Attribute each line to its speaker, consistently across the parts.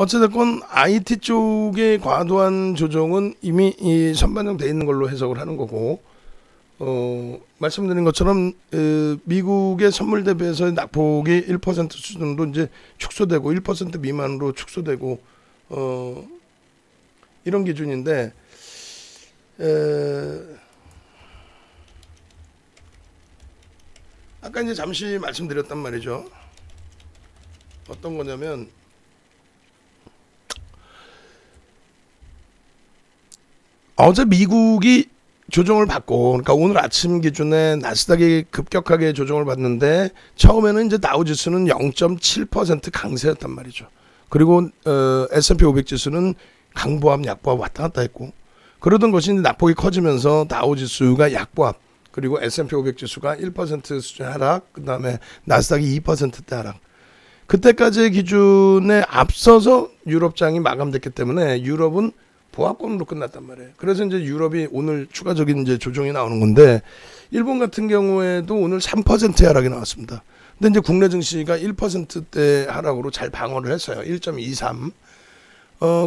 Speaker 1: 어찌됐건 IT 쪽의 과도한 조정은 이미 선반영되어 있는 걸로 해석을 하는 거고, 말씀드린 것처럼 미국의 선물 대비해서 낙폭이 1% 수준으로 이제 축소되고 1% 미만으로 축소되고 이런 기준인데, 아까 이제 잠시 말씀드렸단 말이죠. 어떤 거냐면 어제 미국이 조정을 받고, 그러니까 오늘 아침 기준에 나스닥이 급격하게 조정을 받는데 처음에는 이제 다우지수는 0.7% 강세였단 말이죠. 그리고 S&P 500 지수는 강보합, 약보합 왔다 갔다 했고, 그러던 것이 이제 낙폭이 커지면서 다우지수가 약보합, 그리고 S&P 500 지수가 1% 수준 하락, 그 다음에 나스닥이 2%대 하락. 그때까지의 기준에 앞서서 유럽장이 마감됐기 때문에 유럽은 보합권으로 끝났단 말이에요. 그래서 이제 유럽이 오늘 추가적인 이제 조정이 나오는 건데, 일본 같은 경우에도 오늘 3%의 하락이 나왔습니다. 근데 이제 국내 증시가 1%대 하락으로 잘 방어를 했어요. 1.23.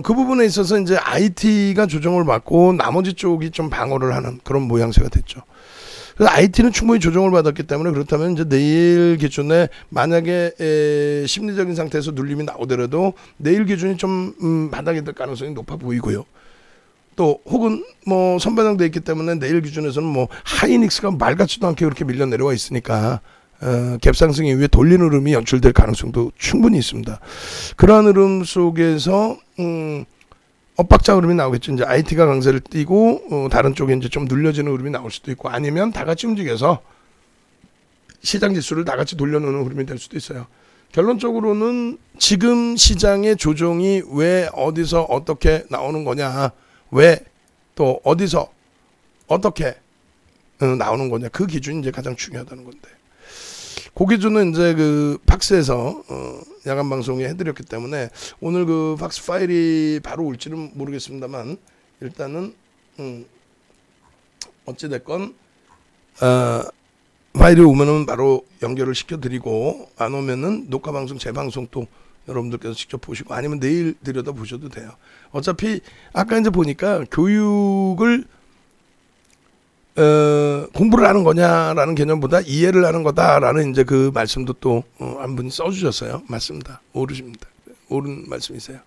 Speaker 1: 그 부분에 있어서 이제 IT가 조정을 받고 나머지 쪽이 좀 방어를 하는 그런 모양새가 됐죠. 그래서 IT는 충분히 조정을 받았기 때문에, 그렇다면 이제 내일 기준에 만약에 심리적인 상태에서 눌림이 나오더라도 내일 기준이 좀 바닥이 될 가능성이 높아 보이고요. 또 혹은 뭐 선반영돼 있기 때문에 내일 기준에서는 뭐 하이닉스가 말 같지도 않게 그렇게 밀려 내려와 있으니까 갭상승 이후에 돌리는 흐름이 연출될 가능성도 충분히 있습니다. 그러한 흐름 속에서 엇박자 흐름이 나오겠죠. 이제 IT가 강세를 띠고 다른 쪽에 이제 좀 눌려지는 흐름이 나올 수도 있고, 아니면 다 같이 움직여서 시장 지수를 다 같이 돌려놓는 흐름이 될 수도 있어요. 결론적으로는 지금 시장의 조정이 왜 어디서 어떻게 나오는 거냐, 왜 또 어디서 어떻게 나오는 거냐, 그 기준이 이제 가장 중요하다는 건데, 그 기준은 이제 그 팍스에서 야간 방송에 해드렸기 때문에 오늘 그 팍스 파일이 바로 올지는 모르겠습니다만, 일단은 어찌됐건 파일이 오면은 바로 연결을 시켜드리고, 안 오면은 녹화 방송 재방송 또 여러분들께서 직접 보시고, 아니면 내일 들여다 보셔도 돼요. 어차피 아까 이제 보니까 교육을 공부를 하는 거냐라는 개념보다 이해를 하는 거다라는 이제 그 말씀도 또 한 분이 써주셨어요. 맞습니다. 옳으십니다. 옳은 말씀이세요.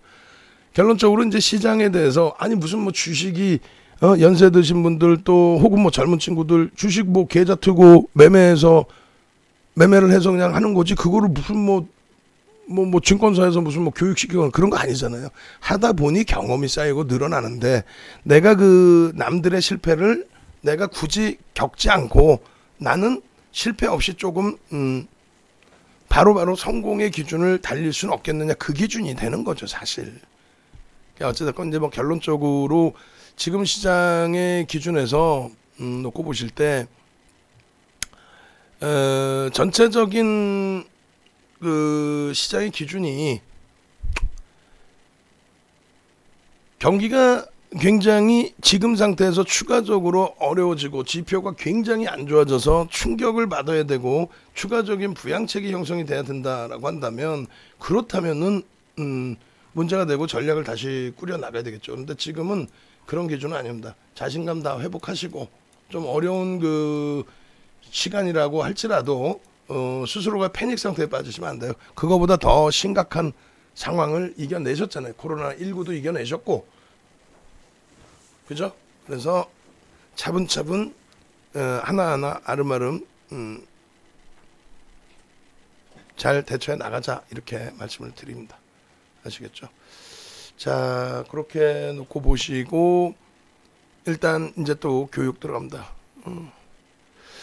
Speaker 1: 결론적으로 이제 시장에 대해서, 아니 무슨 뭐 주식이 연세 드신 분들 또 혹은 뭐 젊은 친구들 주식 뭐 계좌 트고 매매를 해서 그냥 하는 거지, 그거를 무슨 뭐 증권사에서 무슨 뭐 교육시키거나 그런 거 아니잖아요. 하다 보니 경험이 쌓이고 늘어나는데, 내가 그 남들의 실패를 내가 굳이 겪지 않고 나는 실패 없이 조금 바로바로 성공의 기준을 달릴 수는 없겠느냐, 그 기준이 되는 거죠 사실. 어쨌든 이제 뭐 결론적으로 지금 시장의 기준에서 놓고 보실 때 전체적인 그 시장의 기준이 경기가 굉장히 지금 상태에서 추가적으로 어려워지고 지표가 굉장히 안 좋아져서 충격을 받아야 되고 추가적인 부양책이 형성이 돼야 된다라고 한다면, 그렇다면은 문제가 되고 전략을 다시 꾸려 나가야 되겠죠. 그런데 지금은 그런 기준은 아닙니다. 자신감 다 회복하시고, 좀 어려운 그 시간이라고 할지라도 스스로가 패닉 상태에 빠지시면 안 돼요. 그거보다 더 심각한 상황을 이겨내셨잖아요. 코로나19도 이겨내셨고, 그죠? 그래서 차분차분 하나하나 아름아름 잘 대처해 나가자, 이렇게 말씀을 드립니다. 아시겠죠? 자, 그렇게 놓고 보시고 일단 이제 또 교육 들어갑니다.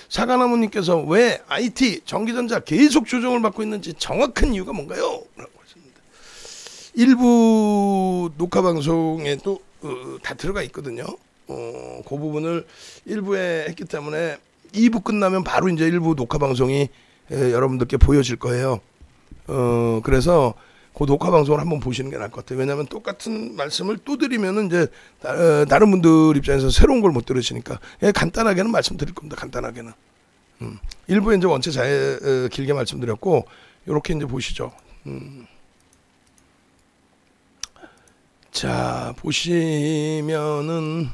Speaker 1: 사과나무님께서 왜 IT, 전기전자 계속 조정을 받고 있는지 정확한 이유가 뭔가요? 라고 하셨는데, 일부 녹화 방송에 또 다 들어가 있거든요. 그 부분을 일부에 했기 때문에 2부 끝나면 바로 이제 일부 녹화 방송이 여러분들께 보여질 거예요. 그래서 그 녹화 방송을 한번 보시는 게 나을 것 같아요. 왜냐하면 똑같은 말씀을 또 드리면은 이제 다른 분들 입장에서 새로운 걸 못 들으시니까 간단하게는 말씀드릴 겁니다. 간단하게는. 일부에 이제 원체 잘 길게 말씀드렸고, 이렇게 이제 보시죠. 자, 보시면은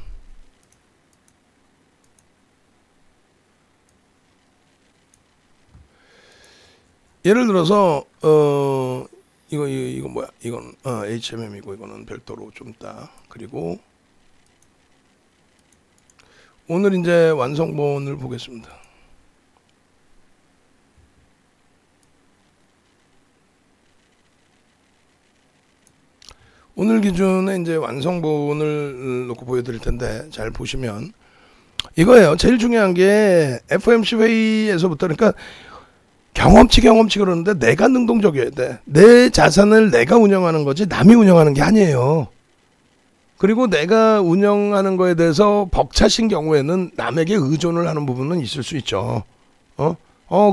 Speaker 1: 예를 들어서 이거 뭐야? 이건 HMM이고 이거는 별도로 좀 있다. 그리고 오늘 이제 완성본을 보겠습니다. 오늘 기준에 이제 완성본을 놓고 보여드릴 텐데 잘 보시면 이거예요. 제일 중요한 게 FOMC 회의에서부터 그러니까 경험치 그러는데 내가 능동적이어야 돼. 내 자산을 내가 운영하는 거지 남이 운영하는 게 아니에요. 그리고 내가 운영하는 거에 대해서 벅차신 경우에는 남에게 의존을 하는 부분은 있을 수 있죠.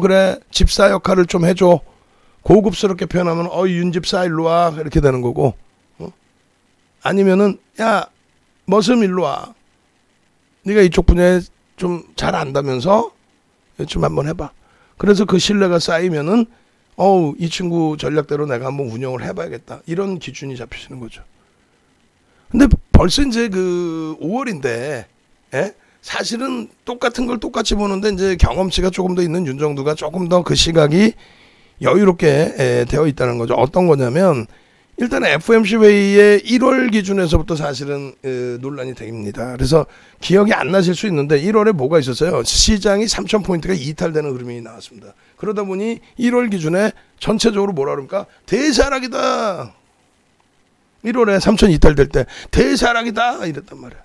Speaker 1: 그래 집사 역할을 좀 해줘. 고급스럽게 표현하면 윤집사 일로와 이렇게 되는 거고, 아니면은 야 머슴 일로와, 네가 이쪽 분야에 좀 잘 안다면서 좀 한번 해봐. 그래서 그 신뢰가 쌓이면은 이 친구 전략대로 내가 한번 운영을 해봐야겠다, 이런 기준이 잡히시는 거죠. 근데 벌써 이제 그 5월인데 사실은 똑같은 걸 똑같이 보는데 이제 경험치가 조금 더 있는 윤정두가 조금 더 그 시각이 여유롭게 되어 있다는 거죠. 어떤 거냐면 일단 FOMC 회의의 1월 기준에서부터 사실은 논란이 됩니다. 그래서 기억이 안 나실 수 있는데 1월에 뭐가 있었어요? 시장이 3,000포인트가 이탈되는 흐름이 나왔습니다. 그러다 보니 1월 기준에 전체적으로 뭐라 그럽니까? 대사락이다. 1월에 3,000 이탈될 때 대사락이다 이랬단 말이야.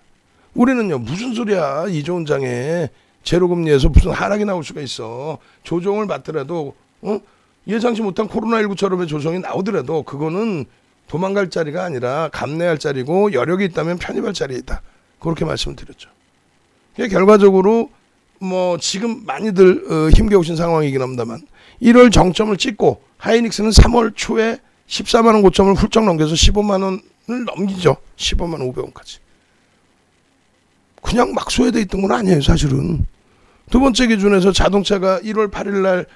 Speaker 1: 우리는요, 무슨 소리야, 이조은 장에 제로금리에서 무슨 하락이 나올 수가 있어. 조정을 받더라도 예상치 못한 코로나19처럼의 조정이 나오더라도 그거는 도망갈 자리가 아니라 감내할 자리고, 여력이 있다면 편입할 자리이다, 그렇게 말씀을 드렸죠. 결과적으로 뭐 지금 많이들 힘겨우신 상황이긴 합니다만 1월 정점을 찍고 하이닉스는 3월 초에 14만원 고점을 훌쩍 넘겨서 15만원을 넘기죠. 15만 500원까지. 그냥 막 소외돼 있던 건 아니에요, 사실은. 두 번째 기준에서 자동차가 1월 8일날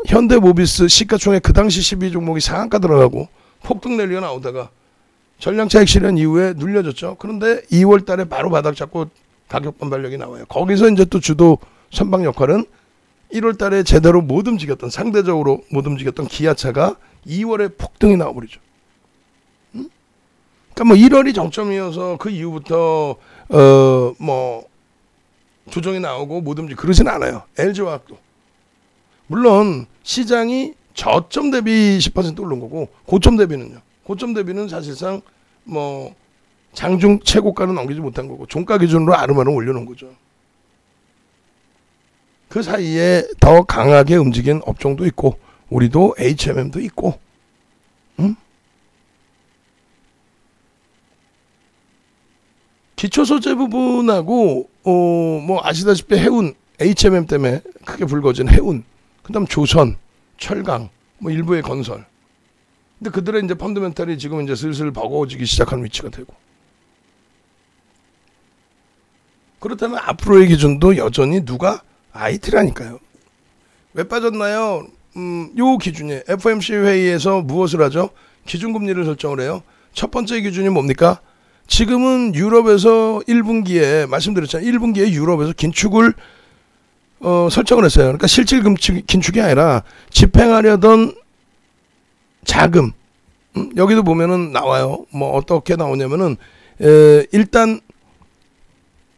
Speaker 1: 현대모비스 시가총액 그 당시 12종목이 상한가 들어가고 폭등 랠리가 나오다가 전량차익 실현 이후에 눌려졌죠. 그런데 2월 달에 바로 바닥 잡고 가격 반발력이 나와요. 거기서 이제 또 주도 선박 역할은 1월 달에 제대로 못 움직였던, 상대적으로 못 움직였던 기아차가 2월에 폭등이 나와버리죠. 그러니까 뭐 1월이 정점이어서 그 이후부터 뭐 조정이 나오고 못 움직이고 그러진 않아요. LG화학도. 물론 시장이 저점 대비 10% 오른 거고, 고점 대비는요. 고점 대비는 사실상 뭐 장중 최고가는 넘기지 못한 거고, 종가 기준으로 아름아름 올려놓은 거죠. 그 사이에 더 강하게 움직인 업종도 있고, 우리도 HMM도 있고, 기초소재 부분하고 뭐 아시다시피 해운, HMM 때문에 크게 불거진 해운, 그다음 조선, 철강, 뭐 일부의 건설. 근데 그들의 이제 펀더멘탈이 지금 이제 슬슬 버거워지기 시작한 위치가 되고. 그렇다면 앞으로의 기준도 여전히 누가? IT라니까요. 왜 빠졌나요? 요 기준이 FOMC 회의에서 무엇을 하죠? 기준금리를 설정을 해요. 첫 번째 기준이 뭡니까? 지금은 유럽에서 1분기에 말씀드렸잖아요. 1분기에 유럽에서 긴축을 설정을 했어요. 그러니까 실질 긴축이 아니라 집행하려던 자금. 여기도 보면은 나와요. 뭐 어떻게 나오냐면은 일단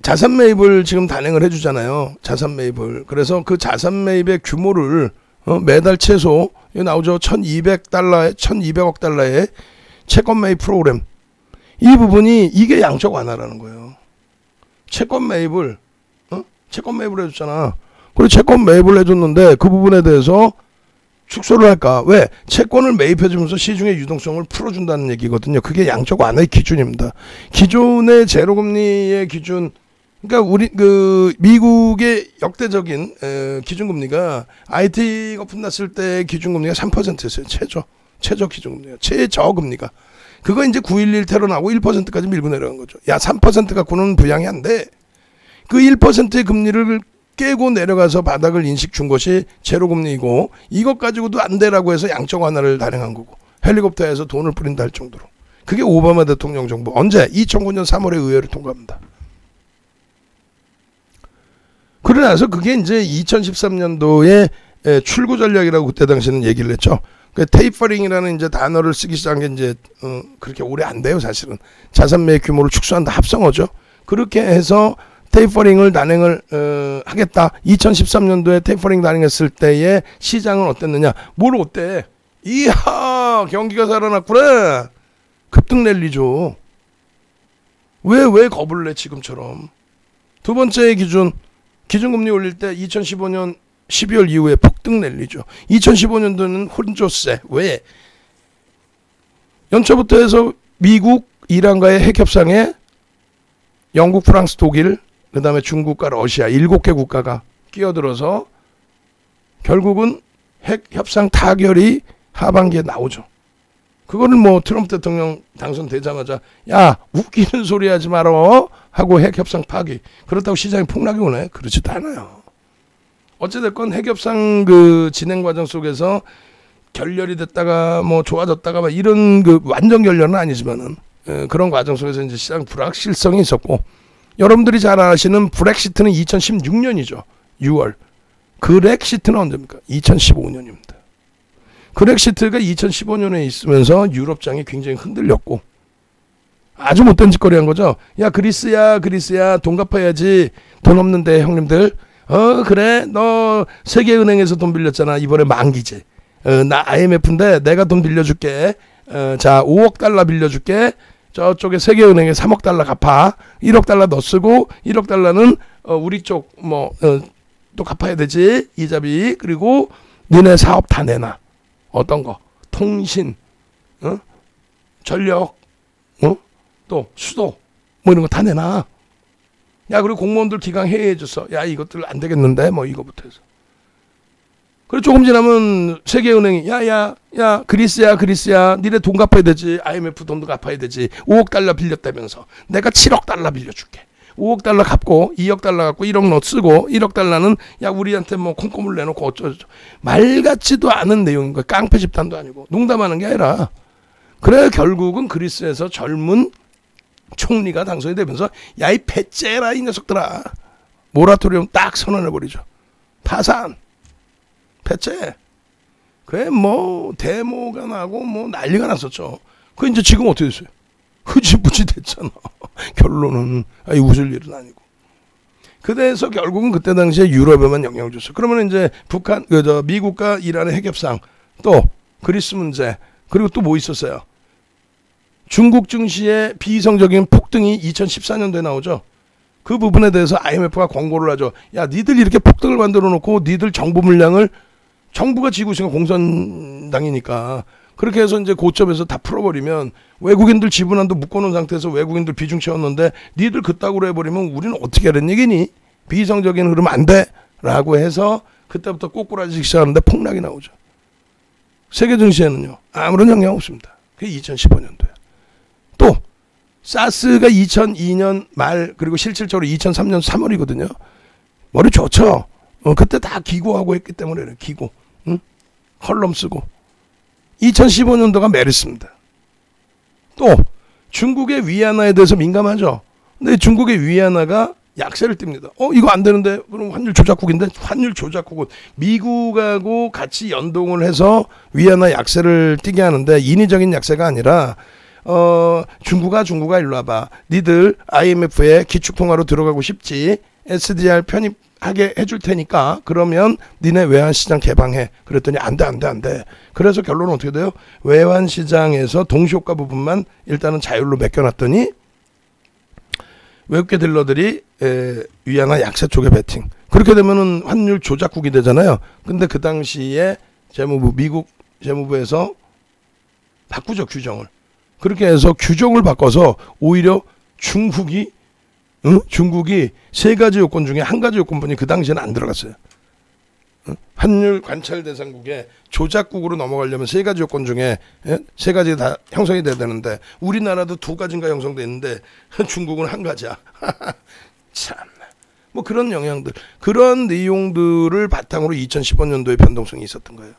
Speaker 1: 자산 매입을 지금 단행을 해주잖아요. 자산 매입을. 그래서 그 자산 매입의 규모를 매달 최소 여기 나오죠. 1,200달러에 1,200억 달러의 채권 매입 프로그램. 이 부분이 이게 양적 완화라는 거예요. 채권 매입을 해줬잖아. 그리고 채권 매입을 해줬는데 그 부분에 대해서 축소를 할까? 왜? 채권을 매입해주면서 시중의 유동성을 풀어준다는 얘기거든요. 그게 양적 완화의 기준입니다. 기존의 제로금리의 기준, 그러니까 우리 미국의 역대적인 기준금리가 IT 거품 났을 때 기준금리가 3%였어요. 최저 기준금리가, 최저금리가. 그거 이제 9.11 테러 나고 1%까지 밀고 내려간 거죠. 야, 3% 갖고는 부양이 안 돼. 그 1%의 금리를 깨고 내려가서 바닥을 인식 준 것이 제로금리이고, 이것 가지고도 안 되라고 해서 양적 완화를 단행한 거고, 헬리콥터에서 돈을 뿌린다 할 정도로. 그게 오바마 대통령 정부. 언제? 2009년 3월에 의회를 통과합니다. 그러고 나서 그게 이제 2013년도에 출구 전략이라고 그때 당시에는 얘기를 했죠. 그 테이퍼링이라는 이제 단어를 쓰기 시작한 게 이제 그렇게 오래 안 돼요, 사실은. 자산 매입 규모를 축소한다, 합성어죠. 그렇게 해서 테이퍼링을 단행을 하겠다. 2013년도에 테이퍼링 단행했을 때의 시장은 어땠느냐? 뭘 어때? 이야, 경기가 살아났구나. 급등 랠리죠. 왜 겁을 내 지금처럼. 두 번째 기준금리 올릴 때 2015년 12월 이후에 폭등 랠리죠. 2015년도는 혼조세. 왜? 연초부터 해서 미국, 이란과의 핵협상에 영국, 프랑스, 독일, 그 다음에 중국과 러시아 7개 국가가 끼어들어서 결국은 핵협상 타결이 하반기에 나오죠. 그거를 뭐 트럼프 대통령 당선되자마자 야 웃기는 소리 하지 말어 하고 핵협상 파기. 그렇다고 시장이 폭락이 오네? 그렇지도 않아요. 어찌됐건 핵협상 그 진행 과정 속에서 결렬이 됐다가 뭐 좋아졌다가 막 이런 그 완전 결렬은 아니지만은 그런 과정 속에서 이제 시장 불확실성이 있었고, 여러분들이 잘 아시는 브렉시트는 2016년이죠. 6월. 그렉시트는 언제입니까? 2015년입니다. 그렉시트가 2015년에 있으면서 유럽장이 굉장히 흔들렸고 아주 못된 짓거리 한 거죠. 야 그리스야 돈 갚아야지. 돈 없는데 형님들. 그래 너 세계은행에서 돈 빌렸잖아. 이번에 만기지. 나 IMF인데 내가 돈 빌려줄게. 자 5억 달러 빌려줄게. 저쪽에 세계은행에 3억 달러 갚아. 1억 달러 너 쓰고 1억 달러는 우리 쪽 뭐 또 갚아야 되지. 이자비. 그리고 너네 사업 다 내놔. 어떤 거? 통신, 전력, 또 수도 뭐 이런 거 다 내놔. 야 그리고 공무원들 기강 해외해줬어. 야 이것들 안 되겠는데 뭐 이거부터 해서. 그리고 조금 지나면 세계은행이 야 그리스야 니네 돈 갚아야 되지. IMF 돈도 갚아야 되지. 5억 달러 빌렸다면서 내가 7억 달러 빌려줄게. 5억 달러 갚고 2억 달러 갖고 1억 너 쓰고 1억 달러는 야 우리한테 뭐 콩고물 내놓고 어쩌죠. 말 같지도 않은 내용인 거야. 깡패 집단도 아니고 농담하는 게 아니라. 그래 결국은 그리스에서 젊은 총리가 당선이 되면서 야 이 배째라 이 녀석들아. 모라토리움 딱 선언해버리죠. 파산. 배째. 그래 뭐 데모가 나고 뭐 난리가 났었죠. 그 이제 지금 어떻게 됐어요? 흐지부지 됐잖아. 결론은 웃을 일은 아니고. 그래서 결국은 그때 당시에 유럽에만 영향을 줬어요. 그러면 이제 북한, 미국과 이란의 핵협상, 또 그리스 문제, 그리고 또 뭐 있었어요? 중국 증시의 비이성적인 폭등이 2014년도에 나오죠. 그 부분에 대해서 IMF가 권고를 하죠. 야, 니들 이렇게 폭등을 만들어 놓고 니들 정부 물량을 정부가 지고 있으니까 공산당이니까 그렇게 해서 이제 고점에서 다 풀어버리면 외국인들 지분한도 묶어놓은 상태에서 외국인들 비중 채웠는데 니들 그따구로 해버리면 우리는 어떻게 하는 얘기니? 비이성적인 흐름 안 돼 라고 해서 그때부터 꼬꾸라지기 시작하는데 폭락이 나오죠. 세계 증시에는요 아무런 영향 없습니다. 그게 2015년도에. 또 사스가 2002년 말 그리고 실질적으로 2003년 3월이거든요. 머리 좋죠. 그때 다 기고하고 했기 때문에 그래. 기고. 응? 컬럼 쓰고. 2015년도가 메르스입니다. 또 중국의 위안화에 대해서 민감하죠. 근데 중국의 위안화가 약세를 띱니다. 이거 안 되는데 그럼 환율 조작국인데 환율 조작국은 미국하고 같이 연동을 해서 위안화 약세를 띄게 하는데 인위적인 약세가 아니라 중국아 일로 와봐. 니들 IMF에 기축통화로 들어가고 싶지. SDR 편입하게 해줄 테니까 그러면 니네 외환시장 개방해. 그랬더니 안 돼. 그래서 결론은 어떻게 돼요? 외환시장에서 동시효과 부분만 일단은 자율로 맡겨놨더니 외국계 딜러들이 위안화 약세 쪽에 베팅. 그렇게 되면은 환율 조작국이 되잖아요. 근데 그 당시에 미국 재무부에서 바꾸죠, 규정을. 그렇게 해서 규정을 바꿔서 오히려 중국이 세 가지 요건 중에 한 가지 요건뿐이 그 당시에는 안 들어갔어요. 환율 관찰 대상국에 조작국으로 넘어가려면 세 가지 요건 중에 세 가지 다 형성이 돼야 되는데 우리나라도 두 가지인가 형성돼 있는데 중국은 한 가지야. 참. 뭐 그런 영향들, 그런 내용들을 바탕으로 2015년도에 변동성이 있었던 거예요.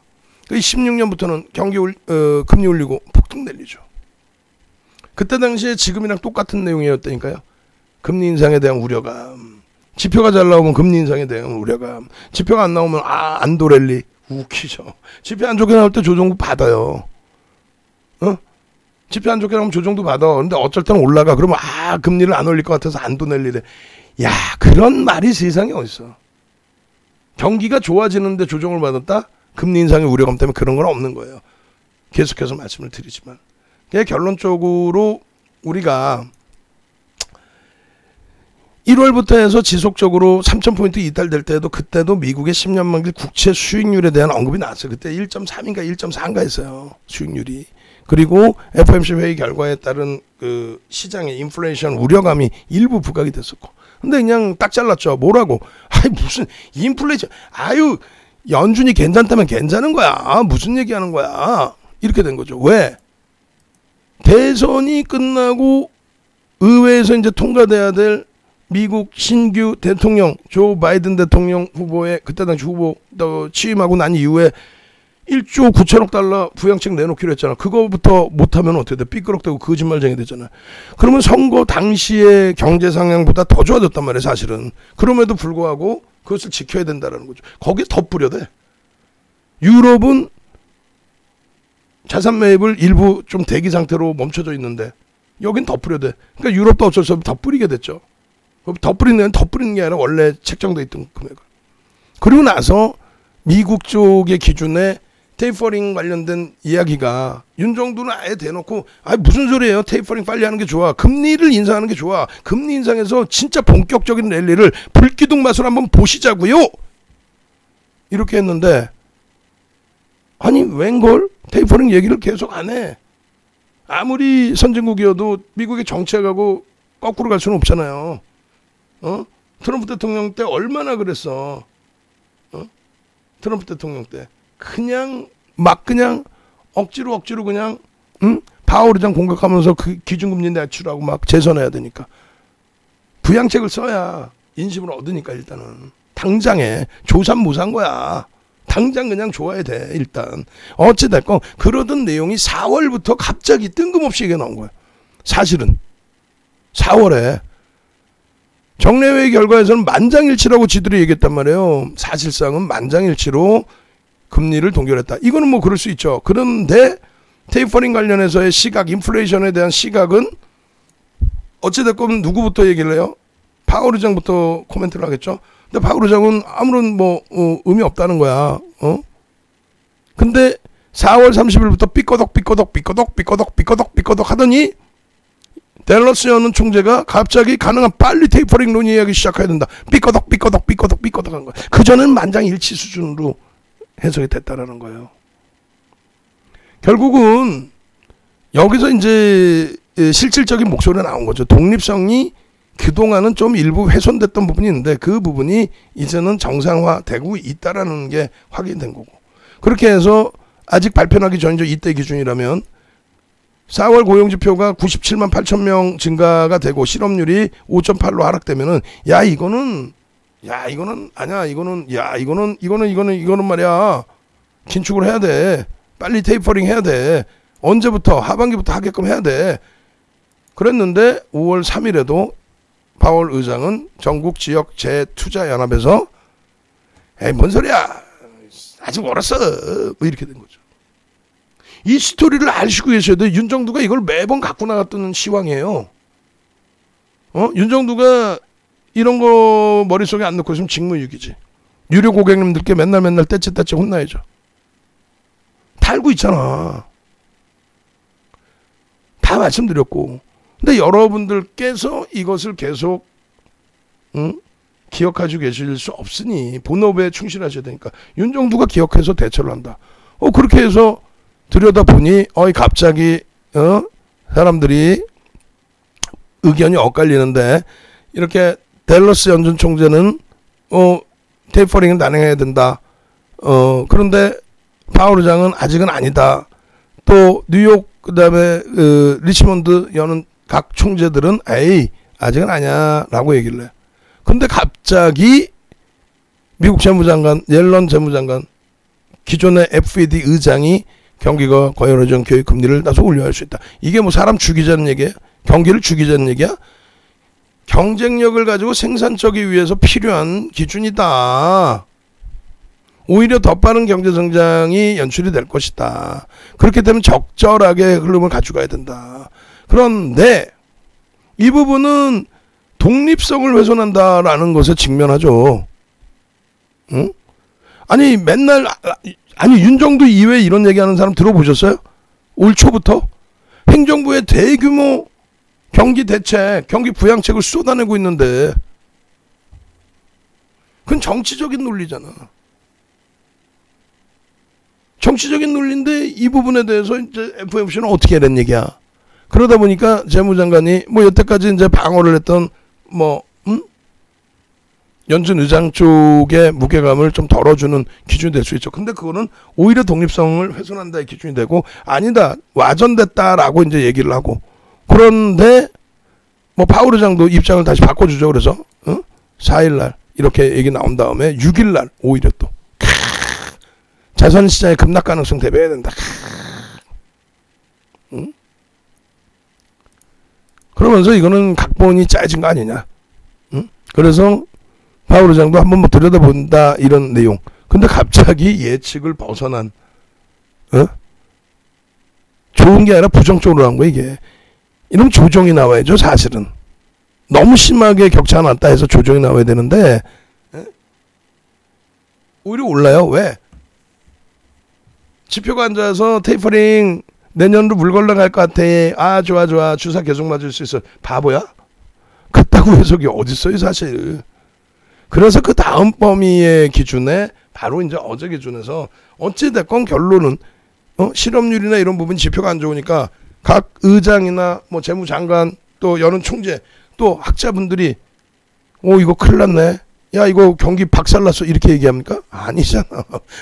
Speaker 1: 16년부터는 금리 올리고 폭등 내리죠. 그때 당시에 지금이랑 똑같은 내용이었다니까요. 금리 인상에 대한 우려감. 지표가 잘 나오면 금리 인상에 대한 우려감. 지표가 안 나오면 안도랠리. 웃기죠. 지표 안 좋게 나올 때 조정도 받아요. 지표 안 좋게 나오면 조정도 받아. 근데 어쩔 때는 올라가. 그러면 금리를 안 올릴 것 같아서 안도 낼리래. 야, 그런 말이 세상에 어딨어. 경기가 좋아지는데 조정을 받았다? 금리 인상의 우려감 때문에 그런 건 없는 거예요. 계속해서 말씀을 드리지만. 결론적으로 우리가 1월부터 해서 지속적으로 3,000포인트 이탈될 때도 그때도 미국의 10년 만기 국채 수익률에 대한 언급이 나왔어요. 그때 1.3인가 1.4인가 했어요. 수익률이. 그리고 FOMC 회의 결과에 따른 그 시장의 인플레이션 우려감이 일부 부각이 됐었고. 근데 그냥 딱 잘랐죠. 뭐라고? 무슨 인플레이션. 연준이 괜찮다면 괜찮은 거야. 무슨 얘기하는 거야. 이렇게 된 거죠. 왜? 대선이 끝나고 의회에서 이제 통과돼야 될 미국 신규 대통령 조 바이든 대통령 후보의 그때 당시 후보 취임하고 난 이후에 1조 9천억 달러 부양책 내놓기로 했잖아. 그거부터 못하면 어떻게 돼? 삐끄럭대고 거짓말쟁이 되잖아. 그러면 선거 당시의 경제 상황보다 더 좋아졌단 말이야 사실은. 그럼에도 불구하고 그것을 지켜야 된다는 거죠. 거기에 더 뿌려대. 유럽은 자산 매입을 일부 좀 대기 상태로 멈춰져 있는데 여긴 더 뿌려대. 그러니까 유럽도 어쩔 수 없이 더 뿌리게 됐죠. 더 뿌리는 게 아니라 원래 책정돼 있던 금액을. 그리고 나서 미국 쪽의 기준에 테이퍼링 관련된 이야기가 윤정도는 아예 대놓고 무슨 소리예요. 테이퍼링 빨리 하는 게 좋아. 금리를 인상하는 게 좋아. 금리 인상에서 진짜 본격적인 랠리를 불기둥 맛으로 한번 보시자고요. 이렇게 했는데 웬걸? 테이퍼링 얘기를 계속 안 해. 아무리 선진국이어도 미국의 정책하고 거꾸로 갈 수는 없잖아요. 트럼프 대통령 때 얼마나 그랬어. 트럼프 대통령 때 그냥 억지로 그냥 파월 의장 공격하면서 그 기준금리 낮추라고 막 재선해야 되니까 부양책을 써야 인심을 얻으니까 일단은 당장에 조산 모산 거야. 당장 그냥 좋아야 돼 일단. 어찌됐건 그러던 내용이 4월부터 갑자기 뜬금없이 얘기가 나온 거야. 사실은 4월에 정례회의 결과에서는 만장일치라고 지들이 얘기했단 말이에요. 사실상은 만장일치로 금리를 동결했다. 이거는 뭐 그럴 수 있죠. 그런데 테이퍼링 관련해서의 시각, 인플레이션에 대한 시각은 어찌됐건 누구부터 얘기를 해요? 파월 의장부터 코멘트를 하겠죠. 근데 파월 의장은 아무런 의미 없다는 거야. 근데 4월 30일부터 삐꺼덕 하더니 댈러스 연은 총재가 갑자기 가능한 빨리 테이퍼링 논의하기 시작해야 된다. 삐꺼덕 한 거야. 그전엔 만장일치 수준으로 해석이 됐다라는 거예요. 결국은 여기서 이제 실질적인 목소리가 나온 거죠. 독립성이 그동안은 좀 일부 훼손됐던 부분이 있는데 그 부분이 이제는 정상화되고 있다라는 게 확인된 거고. 그렇게 해서 아직 발표하기 전이죠. 이때 기준이라면 4월 고용지표가 97만 8천 명 증가가 되고 실업률이 5.8로 하락되면은 이거는 말이야 긴축을 해야 돼. 빨리 테이퍼링 해야 돼. 언제부터? 하반기부터 하게끔 해야 돼. 그랬는데 5월 3일에도 파월 의장은 전국 지역 재투자연합에서 뭔 소리야. 아직 멀었어. 뭐 이렇게 된 거죠. 이 스토리를 아시고 계셔야 돼. 윤정두가 이걸 매번 갖고 나갔던 시황이에요. 윤정두가 이런 거 머릿속에 안 넣고 있으면 직무유기지. 유료 고객님들께 맨날 떼찌 혼나야죠. 다 알고 있잖아. 다 말씀드렸고. 근데 여러분들께서 이것을 계속 기억하시고 계실 수 없으니 본업에 충실하셔야 되니까 윤정두가 기억해서 대처를 한다. 그렇게 해서 들여다보니 갑자기 사람들이 의견이 엇갈리는데 이렇게 댈러스 연준 총재는 테이퍼링을 단행해야 된다. 그런데 파월 의장은 아직은 아니다. 또 뉴욕 그다음에 리치몬드 여는 각 총재들은 아직은 아니야 라고 얘기를 해요. 근데 갑자기 미국 재무장관 옐런 재무장관 기존의 FED 의장이 경기가 거연해진 교육 금리를 다소 올려야 할 수 있다. 이게 뭐 사람 죽이자는 얘기예요? 경기를 죽이자는 얘기야? 경쟁력을 가지고 생산적이 위해서 필요한 기준이다. 오히려 더 빠른 경제 성장이 연출이 될 것이다. 그렇게 되면 적절하게 흐름을 가져가야 된다. 그런데 이 부분은 독립성을 훼손한다라는 것에 직면하죠. 응? 아니 맨날 아니 윤정도 이외에 이런 얘기하는 사람 들어보셨어요? 올 초부터 행정부의 대규모 경기 대책, 경기 부양책을 쏟아내고 있는데 그건 정치적인 논리잖아. 정치적인 논리인데 이 부분에 대해서 이제 FOMC는 어떻게 하는 얘기야. 그러다 보니까 재무장관이 뭐 여태까지 이제 방어를 했던 연준 의장 쪽의 무게감을 좀 덜어주는 기준이 될 수 있죠. 근데 그거는 오히려 독립성을 훼손한다의 기준이 되고 아니다 와전됐다라고 이제 얘기를 하고 그런데 뭐 파월 의장도 입장을 다시 바꿔주죠. 그래서 4일날 이렇게 얘기 나온 다음에 6일날 오히려 또 자산시장의 급락 가능성 대비해야 된다. 응? 그러면서 이거는 각본이 짜여진 거 아니냐. 응? 그래서 파월 의장도 한번 뭐 들여다본다 이런 내용. 근데 갑자기 예측을 벗어난 좋은 게 아니라 부정적으로 한 거 이게. 이러면 조정이 나와야죠. 사실은. 너무 심하게 격차가 났다 해서 조정이 나와야 되는데 오히려 올라요. 왜? 지표가 앉아서 테이퍼링 내년으로 물 걸러갈 것 같아. 아 좋아 주사 계속 맞을 수 있어. 바보야? 그따구 해석이 어딨어요 사실. 그래서 그 다음 범위의 기준에 바로 이제 어제 기준에서 어찌됐건 결론은 실업률이나 이런 부분 지표가 안 좋으니까 각 의장이나 뭐 재무장관 또 연은 총재 또 학자분들이 이거 큰일 났네. 야 이거 경기 박살났어 이렇게 얘기합니까? 아니잖아.